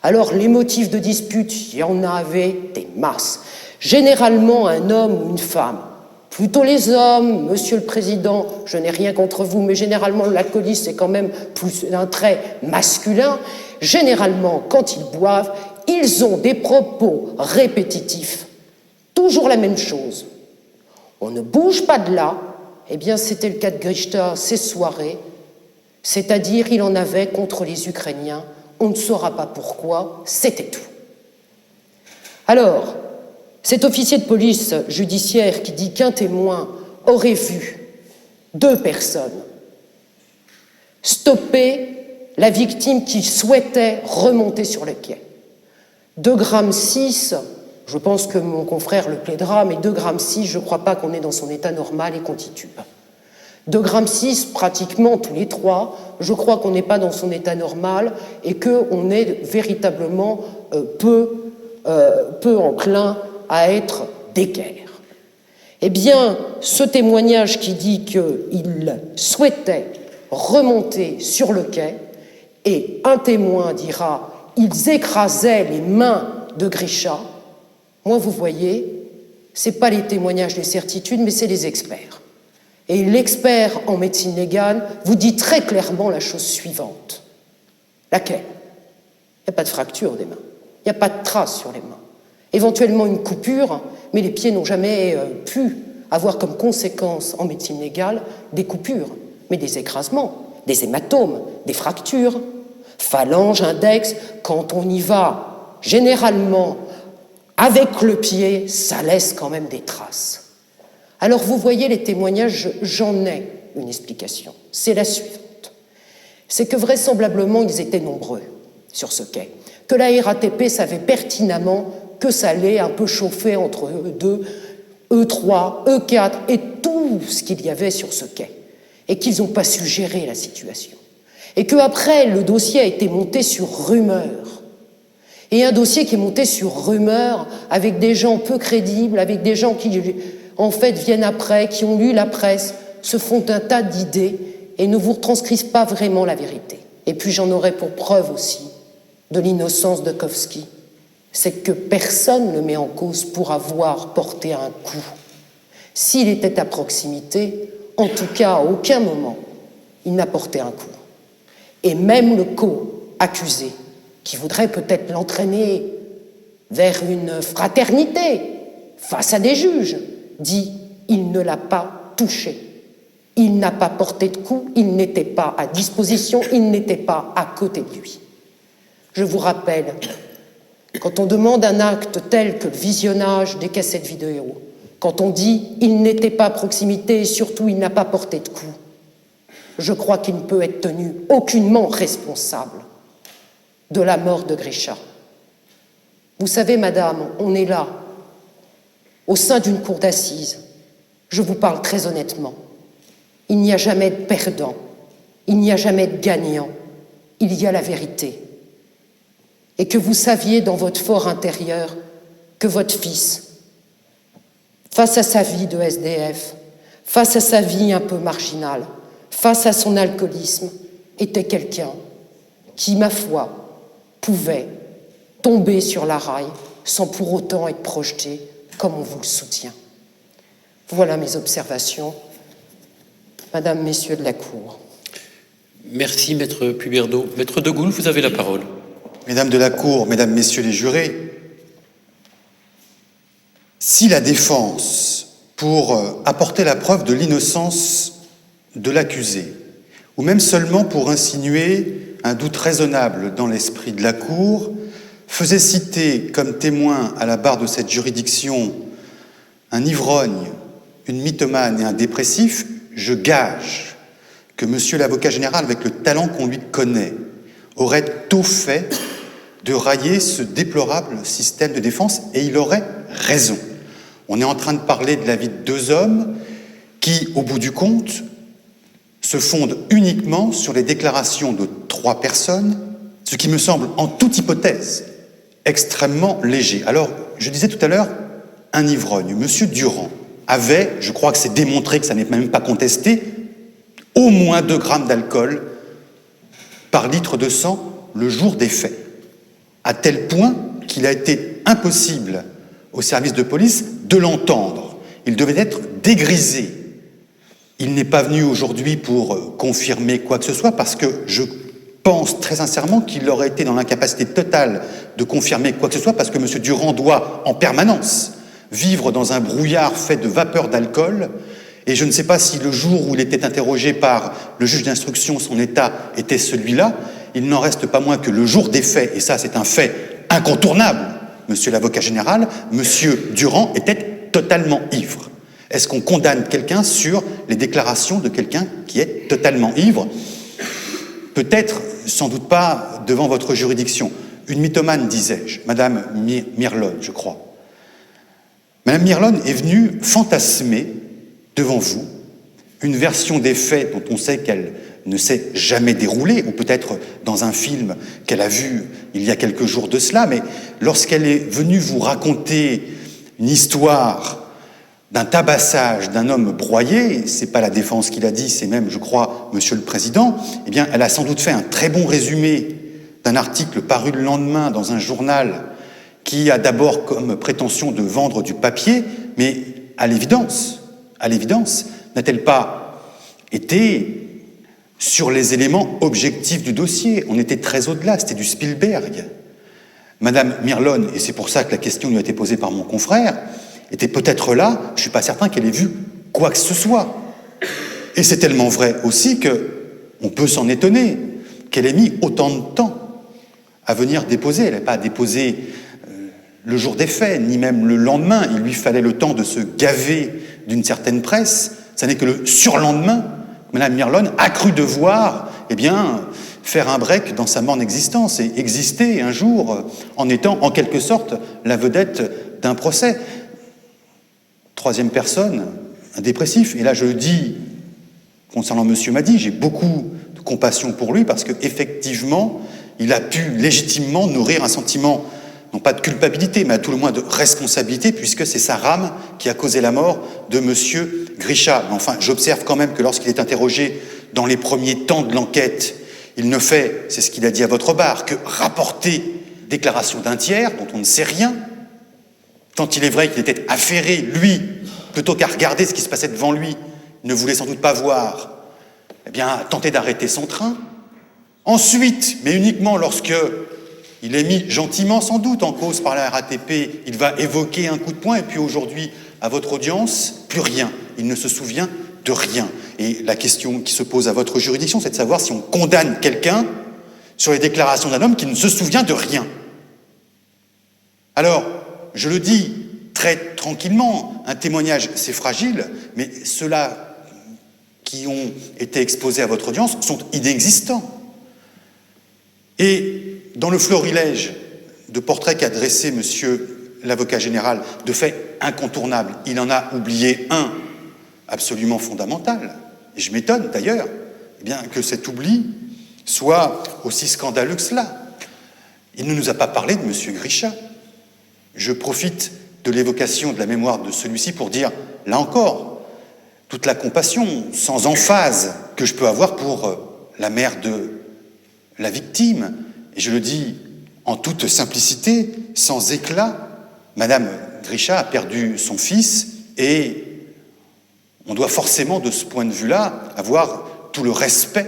Alors, les motifs de dispute, il y en avait des masses. Généralement, un homme ou une femme, plutôt les hommes, monsieur le président, je n'ai rien contre vous, mais généralement l'alcoolisme c'est quand même plus un trait masculin. Généralement, quand ils boivent, ils ont des propos répétitifs. Toujours la même chose. On ne bouge pas de là. Eh bien, c'était le cas de Grishta ces soirées. C'est-à-dire, il en avait contre les Ukrainiens. On ne saura pas pourquoi, c'était tout. Alors, cet officier de police judiciaire qui dit qu'un témoin aurait vu deux personnes stopper la victime qui souhaitait remonter sur le quai. 2,6 g, je pense que mon confrère le plaidera, mais 2,6 g, je ne crois pas qu'on est dans son état normal et qu'on titube. 2,6 g, pratiquement tous les trois, je crois qu'on n'est pas dans son état normal et qu'on est véritablement peu enclin à être d'équerre. Eh bien, ce témoignage qui dit qu'il souhaitait remonter sur le quai et un témoin dira « ils écrasaient les mains de Grisha ». Moi, vous voyez, ce n'est pas les témoignages des certitudes, mais c'est les experts. Et l'expert en médecine légale vous dit très clairement la chose suivante. Laquelle? Il n'y a pas de fracture des mains, il n'y a pas de traces sur les mains. Éventuellement une coupure, mais les pieds n'ont jamais pu avoir comme conséquence en médecine légale des coupures, mais des écrasements, des hématomes, des fractures. Phalange, index, quand on y va généralement avec le pied, ça laisse quand même des traces. Alors vous voyez les témoignages, j'en ai une explication. C'est la suivante. C'est que vraisemblablement ils étaient nombreux sur ce quai, que la RATP savait pertinemment que ça allait un peu chauffer entre E2, E3, E4 et tout ce qu'il y avait sur ce quai, et qu'ils n'ont pas su gérer la situation. Et qu'après, le dossier a été monté sur rumeur. Et un dossier qui est monté sur rumeur avec des gens peu crédibles, avec des gens qui, en fait, viennent après, qui ont lu la presse, se font un tas d'idées et ne vous retranscrivent pas vraiment la vérité. Et puis j'en aurai pour preuve aussi de l'innocence de Kowski. C'est que personne ne met en cause pour avoir porté un coup. S'il était à proximité, en tout cas, à aucun moment, il n'a porté un coup. Et même le co-accusé, qui voudrait peut-être l'entraîner vers une fraternité face à des juges, dit « il ne l'a pas touché, il n'a pas porté de coup, il n'était pas à disposition, il n'était pas à côté de lui ». Je vous rappelle, quand on demande un acte tel que le visionnage des cassettes vidéo, quand on dit « il n'était pas à proximité et surtout il n'a pas porté de coup », je crois qu'il ne peut être tenu aucunement responsable de la mort de Grisha. Vous savez, madame, on est là, au sein d'une cour d'assises. Je vous parle très honnêtement. Il n'y a jamais de perdant, il n'y a jamais de gagnant, il y a la vérité. Et que vous saviez dans votre fort intérieur que votre fils, face à sa vie de SDF, face à sa vie un peu marginale, face à son alcoolisme, était quelqu'un qui, ma foi, pouvait tomber sur la raille sans pour autant être projeté comme on vous le soutient. Voilà mes observations. Madame, Messieurs de la Cour. Merci, Maître Puberdeau. Maître de Gaulle, vous avez la parole. Mesdames de la Cour, Mesdames, Messieurs les jurés, si la défense, pour apporter la preuve de l'innocence de l'accusé, ou même seulement pour insinuer un doute raisonnable dans l'esprit de la Cour, faisait citer comme témoin à la barre de cette juridiction un ivrogne, une mythomane et un dépressif, je gage que monsieur l'avocat général, avec le talent qu'on lui connaît, aurait tôt fait de railler ce déplorable système de défense, et il aurait raison. On est en train de parler de la vie de deux hommes qui, au bout du compte, se fondent uniquement sur les déclarations de 3 personnes, ce qui me semble, en toute hypothèse, extrêmement léger. Alors, je disais tout à l'heure, un ivrogne, monsieur Durand, avait, je crois que c'est démontré, que ça n'est même pas contesté, au moins 2 grammes d'alcool par litre de sang le jour des faits, à tel point qu'il a été impossible au service de police de l'entendre. Il devait être dégrisé. Il n'est pas venu aujourd'hui pour confirmer quoi que ce soit, parce que je pense très sincèrement qu'il aurait été dans l'incapacité totale de confirmer quoi que ce soit, parce que M. Durand doit en permanence vivre dans un brouillard fait de vapeur d'alcool, et je ne sais pas si le jour où il était interrogé par le juge d'instruction, son état était celui-là. Il n'en reste pas moins que le jour des faits, et ça c'est un fait incontournable, monsieur l'avocat général, monsieur Durand était totalement ivre. Est-ce qu'on condamne quelqu'un sur les déclarations de quelqu'un qui est totalement ivre? Peut-être, sans doute pas devant votre juridiction. Une mythomane, disais-je, Madame Mirlone, je crois. Madame Mirlone est venue fantasmer devant vous une version des faits dont on sait qu'elle ne s'est jamais déroulée, ou peut-être dans un film qu'elle a vu il y a quelques jours de cela, mais lorsqu'elle est venue vous raconter une histoire d'un tabassage d'un homme broyé, c'est pas la défense qui l'a dit, c'est même, je crois, Monsieur le Président, eh bien, elle a sans doute fait un très bon résumé d'un article paru le lendemain dans un journal qui a d'abord comme prétention de vendre du papier, mais à l'évidence, n'a-t-elle pas été sur les éléments objectifs du dossier? On était très au-delà, c'était du Spielberg. Madame Mirlone, et c'est pour ça que la question lui a été posée par mon confrère, était peut-être là, je ne suis pas certain qu'elle ait vu quoi que ce soit. Et c'est tellement vrai aussi qu'on peut s'en étonner, qu'elle ait mis autant de temps à venir déposer. Elle n'a pas déposé le jour des faits, ni même le lendemain. Il lui fallait le temps de se gaver d'une certaine presse. Ça n'est que le surlendemain que Mme Mirlone a cru devoir, faire un break dans sa morne existence et exister un jour en étant, en quelque sorte, la vedette d'un procès. Troisième personne, un dépressif. Et là, je le dis concernant Monsieur Mady, j'ai beaucoup de compassion pour lui parce qu'effectivement, il a pu légitimement nourrir un sentiment, non pas de culpabilité, mais à tout le moins de responsabilité, puisque c'est sa rame qui a causé la mort de Monsieur Grisha. Mais enfin, j'observe quand même que lorsqu'il est interrogé dans les premiers temps de l'enquête, il ne fait, c'est ce qu'il a dit à votre bar, que rapporter déclaration d'un tiers dont on ne sait rien, tant il est vrai qu'il était affairé, lui, plutôt qu'à regarder ce qui se passait devant lui, il ne voulait sans doute pas voir, tenter d'arrêter son train. Ensuite, mais uniquement lorsque il est mis gentiment sans doute en cause par la RATP, il va évoquer un coup de poing, et puis aujourd'hui, à votre audience, plus rien. Il ne se souvient de rien. Et la question qui se pose à votre juridiction, c'est de savoir si on condamne quelqu'un sur les déclarations d'un homme qui ne se souvient de rien. Alors, je le dis très tranquillement, un témoignage c'est fragile, mais ceux-là qui ont été exposés à votre audience sont inexistants. Et dans le florilège de portraits qu'a dressé monsieur l'avocat général, de faits incontournables, il en a oublié un absolument fondamental. Et je m'étonne d'ailleurs que cet oubli soit aussi scandaleux que cela. Il ne nous a pas parlé de monsieur Grisha. Je profite de l'évocation de la mémoire de celui-ci pour dire, là encore, toute la compassion sans emphase que je peux avoir pour la mère de la victime. Et je le dis en toute simplicité, sans éclat, Madame Grisha a perdu son fils et on doit forcément, de ce point de vue-là, avoir tout le respect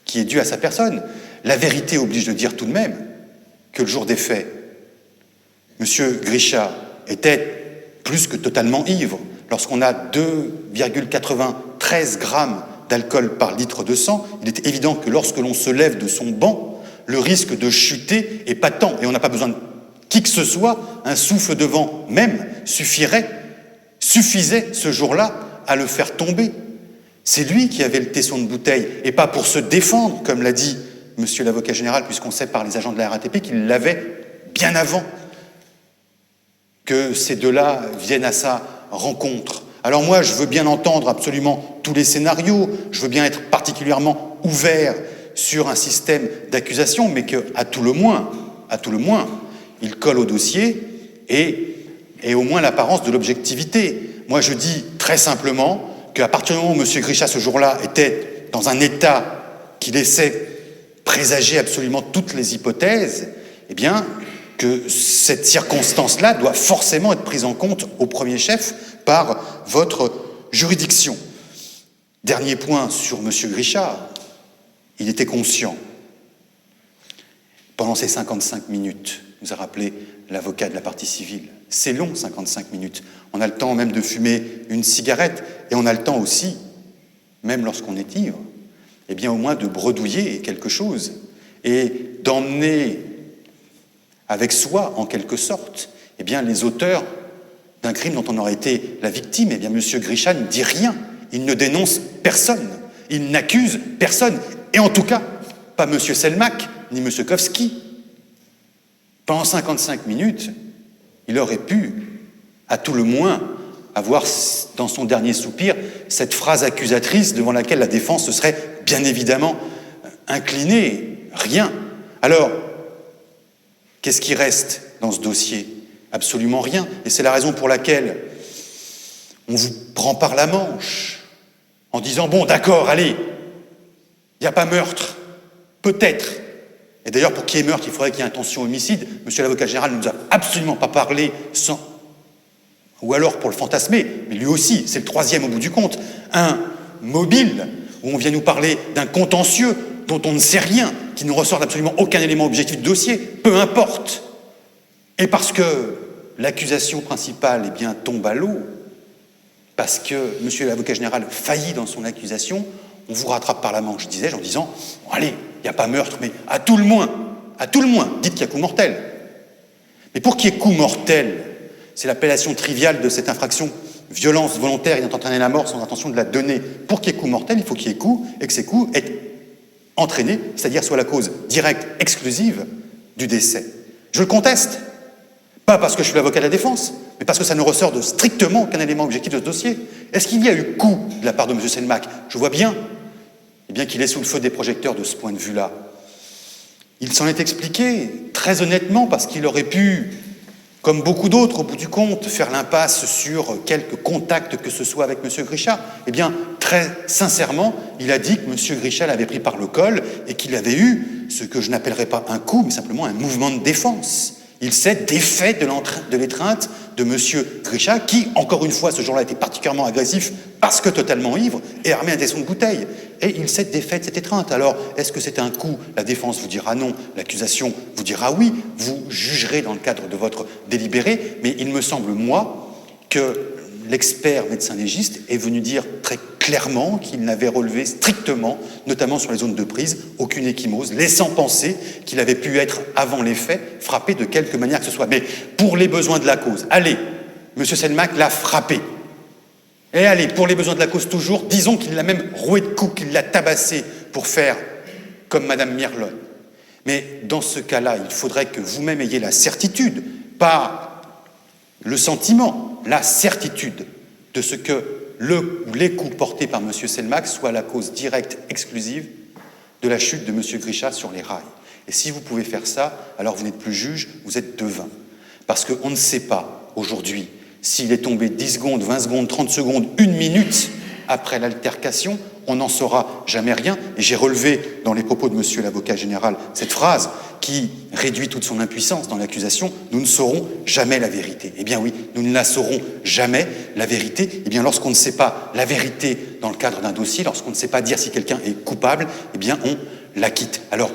qui est dû à sa personne. La vérité oblige de dire tout de même que le jour des faits, Monsieur Grisha était plus que totalement ivre. Lorsqu'on a 2,93 grammes d'alcool par litre de sang, il est évident que lorsque l'on se lève de son banc, le risque de chuter est patent. Et on n'a pas besoin de qui que ce soit, un souffle de vent même suffisait ce jour-là à le faire tomber. C'est lui qui avait le tesson de bouteille, et pas pour se défendre, comme l'a dit monsieur l'avocat général, puisqu'on sait par les agents de la RATP qu'il l'avait bien avant que ces deux-là viennent à sa rencontre. Alors moi, je veux bien entendre absolument tous les scénarios, je veux bien être particulièrement ouvert sur un système d'accusation, mais qu'à tout le moins, il colle au dossier et au moins l'apparence de l'objectivité. Moi, je dis très simplement qu'à partir du moment où M. Grisha, ce jour-là, était dans un état qui laissait présager absolument toutes les hypothèses, que cette circonstance-là doit forcément être prise en compte au premier chef par votre juridiction. Dernier point sur M. Grisha, il était conscient. Pendant ces 55 minutes, nous a rappelé l'avocat de la partie civile, c'est long, 55 minutes. On a le temps même de fumer une cigarette, et on a le temps aussi, même lorsqu'on est ivre, au moins de bredouiller quelque chose, et d'emmener avec soi, en quelque sorte, les auteurs d'un crime dont on aurait été la victime. M. Grisha ne dit rien, il ne dénonce personne, il n'accuse personne, et en tout cas, pas M. Selmak, ni M. Kowski. Pendant 55 minutes, il aurait pu, à tout le moins, avoir dans son dernier soupir cette phrase accusatrice devant laquelle la défense se serait bien évidemment inclinée. Rien. Alors, qu'est-ce qui reste dans ce dossier? Absolument rien. Et c'est la raison pour laquelle on vous prend par la manche en disant « Bon, d'accord, allez, il n'y a pas meurtre, peut-être ». Et d'ailleurs, pour qu'il y ait meurtre, il faudrait qu'il y ait intention homicide. Monsieur l'avocat général ne nous a absolument pas parlé sans... Ou alors pour le fantasmer, mais lui aussi, c'est le troisième au bout du compte. Un mobile, où on vient nous parler d'un contentieux dont on ne sait rien, qui ne ressort absolument aucun élément objectif du dossier, peu importe. Et parce que l'accusation principale eh bien, tombe à l'eau, parce que monsieur l'avocat général faillit dans son accusation, on vous rattrape par la manche, disais-je, en disant bon, « Allez, il n'y a pas meurtre, mais à tout le moins, dites qu'il y a coup mortel. » Mais pour qu'il y ait coup mortel, c'est l'appellation triviale de cette infraction, violence volontaire ayant entraîné la mort sans intention de la donner. Pour qu'il y ait coup mortel, il faut qu'il y ait coup, et que ces coups aient entraîné, c'est-à-dire soit la cause directe, exclusive du décès. Je le conteste, pas parce que je suis l'avocat de la défense, mais parce que ça ne ressort de strictement aucun élément objectif de ce dossier. Est-ce qu'il y a eu coup de la part de M. Selmak? Je vois bien, qu'il est sous le feu des projecteurs de ce point de vue-là. Il s'en est expliqué, très honnêtement, parce qu'il aurait pu, comme beaucoup d'autres, au bout du compte, faire l'impasse sur quelques contacts que ce soit avec M. Grisha. Eh bien, très sincèrement, il a dit que M. Grisha l'avait pris par le col et qu'il avait eu ce que je n'appellerais pas un coup, mais simplement un mouvement de défense. Il s'est défait de l'étreinte de M. Grisha, qui, encore une fois, ce jour-là, était particulièrement agressif parce que totalement ivre et armé à des sons de bouteille. Et il s'est défait de cette étreinte. Alors, est-ce que c'est un coup? La défense vous dira non, l'accusation vous dira oui. Vous jugerez dans le cadre de votre délibéré, mais il me semble, moi, que l'expert médecin légiste est venu dire très clairement qu'il n'avait relevé strictement, notamment sur les zones de prise, aucune ecchymose, laissant penser qu'il avait pu être, avant les faits, frappé de quelque manière que ce soit. Mais pour les besoins de la cause, allez, M. Selmak l'a frappé. Et allez, pour les besoins de la cause toujours, disons qu'il l'a même roué de coups, qu'il l'a tabassé pour faire comme Mme Mirlon. Mais dans ce cas-là, il faudrait que vous-même ayez la certitude, pas le sentiment, la certitude de ce que les coups portés par M. Selmak soient la cause directe, exclusive de la chute de M. Grisha sur les rails. Et si vous pouvez faire ça, alors vous n'êtes plus juge, vous êtes devin. Parce qu'on ne sait pas, aujourd'hui, s'il est tombé 10 secondes, 20 secondes, 30 secondes, 1 minute après l'altercation, on n'en saura jamais rien. Et j'ai relevé dans les propos de monsieur l'avocat général cette phrase qui réduit toute son impuissance dans l'accusation, nous ne saurons jamais la vérité. Eh bien oui, nous ne la saurons jamais, la vérité. Eh bien lorsqu'on ne sait pas la vérité dans le cadre d'un dossier, lorsqu'on ne sait pas dire si quelqu'un est coupable, eh bien on l'acquitte. Alors,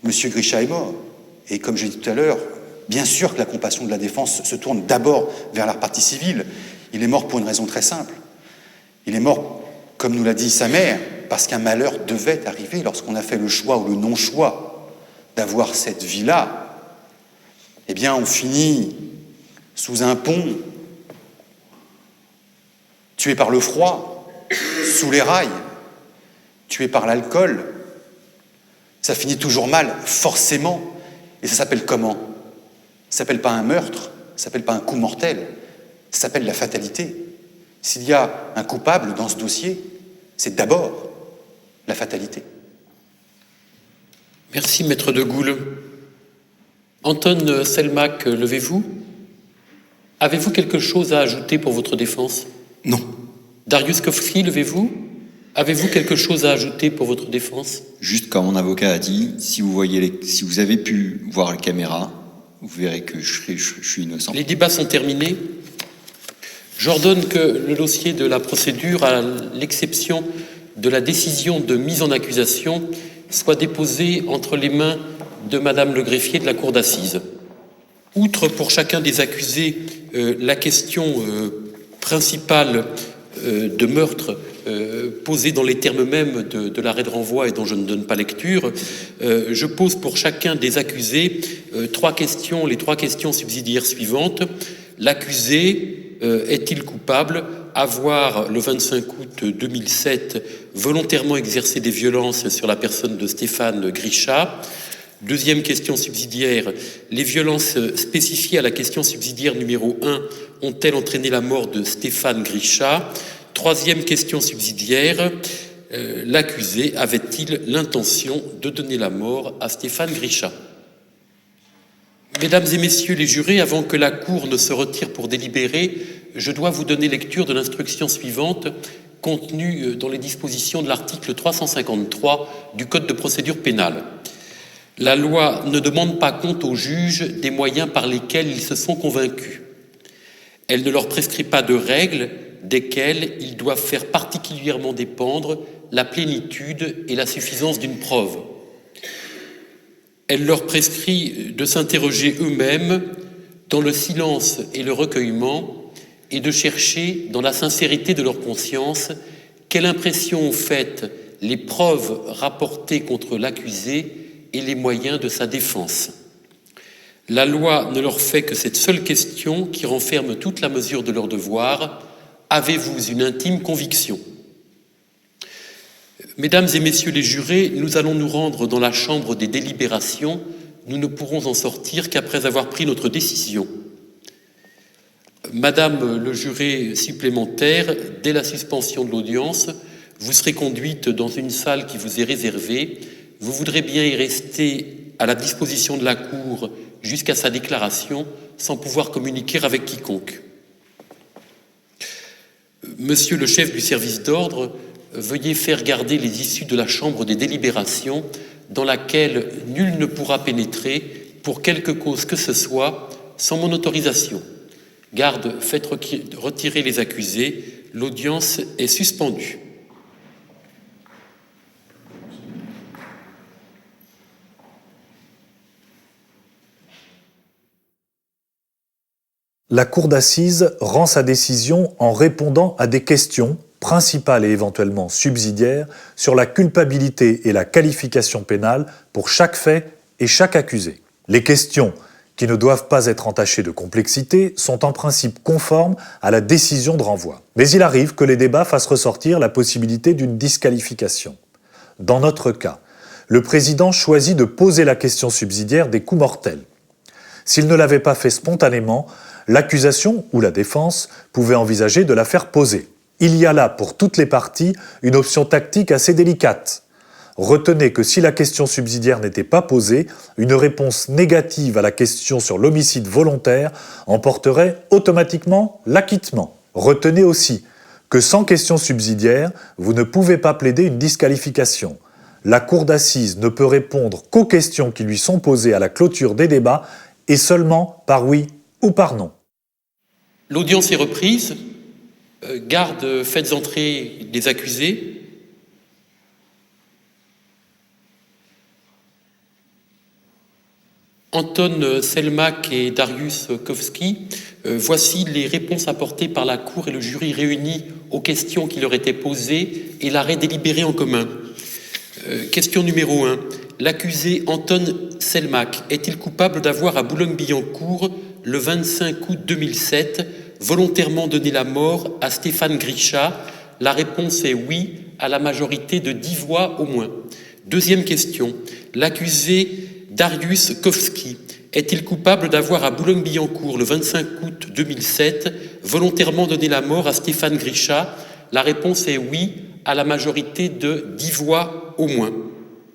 monsieur Grisha est mort. Et comme j'ai dit tout à l'heure, bien sûr que la compassion de la défense se tourne d'abord vers la partie civile. Il est mort pour une raison très simple. Il est mort, comme nous l'a dit sa mère, parce qu'un malheur devait arriver lorsqu'on a fait le choix ou le non-choix d'avoir cette vie-là. Eh bien, on finit sous un pont, tué par le froid, sous les rails, tué par l'alcool. Ça finit toujours mal, forcément. Et ça s'appelle comment? Ça s'appelle pas un meurtre, ça s'appelle pas un coup mortel, ça s'appelle la fatalité. S'il y a un coupable dans ce dossier, c'est d'abord la fatalité. Merci, maître de Goulle. Anton Selmak, levez-vous. Avez-vous quelque chose à ajouter pour votre défense? Non. Dariusz Kowski, levez-vous. Avez-vous quelque chose à ajouter pour votre défense? Juste comme mon avocat a dit, si vous avez pu voir la caméra, vous verrez que je suis innocent. Les débats sont terminés. J'ordonne que le dossier de la procédure, à l'exception de la décision de mise en accusation, soit déposé entre les mains de Madame le greffier de la cour d'assises. Outre pour chacun des accusés la question principale de meurtre posée dans les termes mêmes de l'arrêt de renvoi et dont je ne donne pas lecture, je pose pour chacun des accusés les trois questions subsidiaires suivantes. L'accusé est-il coupable avoir, le 25 août 2007, volontairement exercé des violences sur la personne de Stéphane Grisha? Deuxième question subsidiaire, les violences spécifiées à la question subsidiaire numéro 1 ont-elles entraîné la mort de Stéphane Grisha? Troisième question subsidiaire, l'accusé avait-il l'intention de donner la mort à Stéphane Grisha? Mesdames et messieurs les jurés, avant que la Cour ne se retire pour délibérer, je dois vous donner lecture de l'instruction suivante contenue dans les dispositions de l'article 353 du Code de procédure pénale. La loi ne demande pas compte aux juges des moyens par lesquels ils se sont convaincus. Elle ne leur prescrit pas de règles desquelles ils doivent faire particulièrement dépendre la plénitude et la suffisance d'une preuve. Elle leur prescrit de s'interroger eux-mêmes dans le silence et le recueillement et de chercher, dans la sincérité de leur conscience, quelle impression ont fait les preuves rapportées contre l'accusé et les moyens de sa défense. La loi ne leur fait que cette seule question qui renferme toute la mesure de leur devoir. Avez-vous une intime conviction ? Mesdames et messieurs les jurés, nous allons nous rendre dans la chambre des délibérations. Nous ne pourrons en sortir qu'après avoir pris notre décision. Madame le juré supplémentaire, dès la suspension de l'audience, vous serez conduite dans une salle qui vous est réservée. Vous voudrez bien y rester à la disposition de la Cour jusqu'à sa déclaration, sans pouvoir communiquer avec quiconque. Monsieur le chef du service d'ordre, veuillez faire garder les issues de la chambre des délibérations dans laquelle nul ne pourra pénétrer pour quelque cause que ce soit sans mon autorisation. Garde, faites retirer les accusés. L'audience est suspendue. La Cour d'assises rend sa décision en répondant à des questions, principales et éventuellement subsidiaires, sur la culpabilité et la qualification pénale pour chaque fait et chaque accusé. Les questions, qui ne doivent pas être entachées de complexité, sont en principe conformes à la décision de renvoi. Mais il arrive que les débats fassent ressortir la possibilité d'une disqualification. Dans notre cas, le président choisit de poser la question subsidiaire des coups mortels. S'il ne l'avait pas fait spontanément, l'accusation ou la défense pouvait envisager de la faire poser. Il y a là, pour toutes les parties, une option tactique assez délicate. Retenez que si la question subsidiaire n'était pas posée, une réponse négative à la question sur l'homicide volontaire emporterait automatiquement l'acquittement. Retenez aussi que sans question subsidiaire, vous ne pouvez pas plaider une disqualification. La Cour d'assises ne peut répondre qu'aux questions qui lui sont posées à la clôture des débats et seulement par oui ou par non. L'audience est reprise. Garde, faites entrer les accusés. Anton Selmak et Dariusz Kowski, voici les réponses apportées par la Cour et le jury réunis aux questions qui leur étaient posées et l'arrêt délibéré en commun. Question numéro 1. L'accusé Anton Selmak est-il coupable d'avoir à Boulogne-Billancourt, le 25 août 2007, volontairement donné la mort à Stéphane Grisha? La réponse est oui, à la majorité de 10 voix au moins. Deuxième question. L'accusé Dariusz Kowski est-il coupable d'avoir à Boulogne-Billancourt, le 25 août 2007, volontairement donné la mort à Stéphane Grisha? La réponse est oui, à la majorité de 10 voix au moins.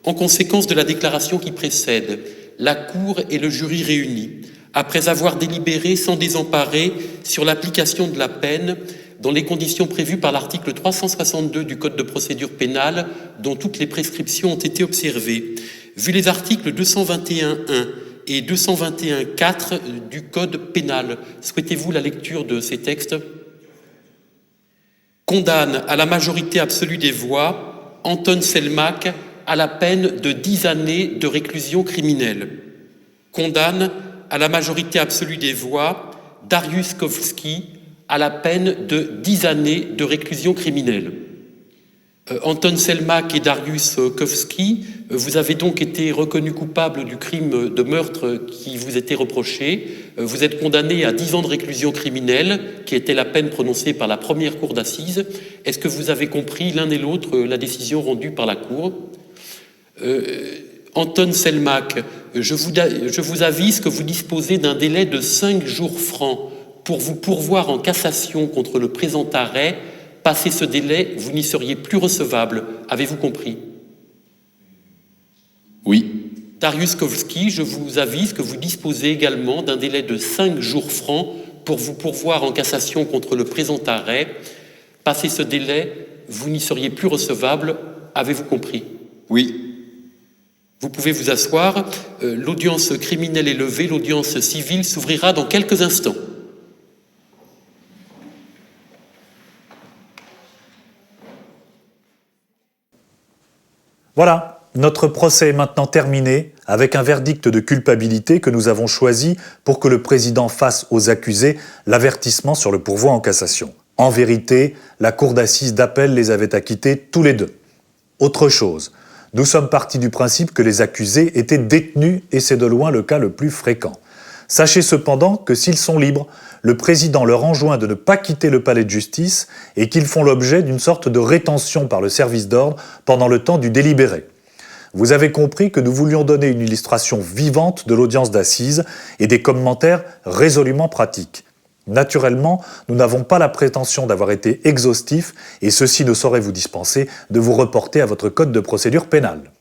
En conséquence de la déclaration qui précède, la Cour et le jury réunis, après avoir délibéré sans désemparer sur l'application de la peine dans les conditions prévues par l'article 362 du Code de procédure pénale, dont toutes les prescriptions ont été observées, vu les articles 221.1 et 221.4 du Code pénal, souhaitez-vous la lecture de ces textes? Condamne à la majorité absolue des voix Anton Selmak à la peine de 10 années de réclusion criminelle. Condamne à la majorité absolue des voix Dariusz Kowski à la peine de 10 années de réclusion criminelle. Anton Selmak et Dariusz Kowski, vous avez donc été reconnus coupables du crime de meurtre qui vous était reproché. Vous êtes condamnés à 10 ans de réclusion criminelle, qui était la peine prononcée par la première cour d'assises. Est-ce que vous avez compris l'un et l'autre la décision rendue par la cour? Anton Selmak, je vous avise que vous disposez d'un délai de 5 jours francs pour vous pourvoir en cassation contre le présent arrêt. Passé ce délai, vous n'y seriez plus recevable. Avez-vous compris? Oui. Dariusz Kowski, je vous avise que vous disposez également d'un délai de 5 jours francs pour vous pourvoir en cassation contre le présent arrêt. Passé ce délai, vous n'y seriez plus recevable. Avez-vous compris? Oui. Vous pouvez vous asseoir. L'audience criminelle est levée. L'audience civile s'ouvrira dans quelques instants. Voilà, notre procès est maintenant terminé avec un verdict de culpabilité que nous avons choisi pour que le président fasse aux accusés l'avertissement sur le pourvoi en cassation. En vérité, la cour d'assises d'appel les avait acquittés tous les deux. Autre chose, nous sommes partis du principe que les accusés étaient détenus et c'est de loin le cas le plus fréquent. Sachez cependant que s'ils sont libres, le président leur enjoint de ne pas quitter le palais de justice et qu'ils font l'objet d'une sorte de rétention par le service d'ordre pendant le temps du délibéré. Vous avez compris que nous voulions donner une illustration vivante de l'audience d'assises et des commentaires résolument pratiques. Naturellement, nous n'avons pas la prétention d'avoir été exhaustifs et ceci ne saurait vous dispenser de vous reporter à votre code de procédure pénale.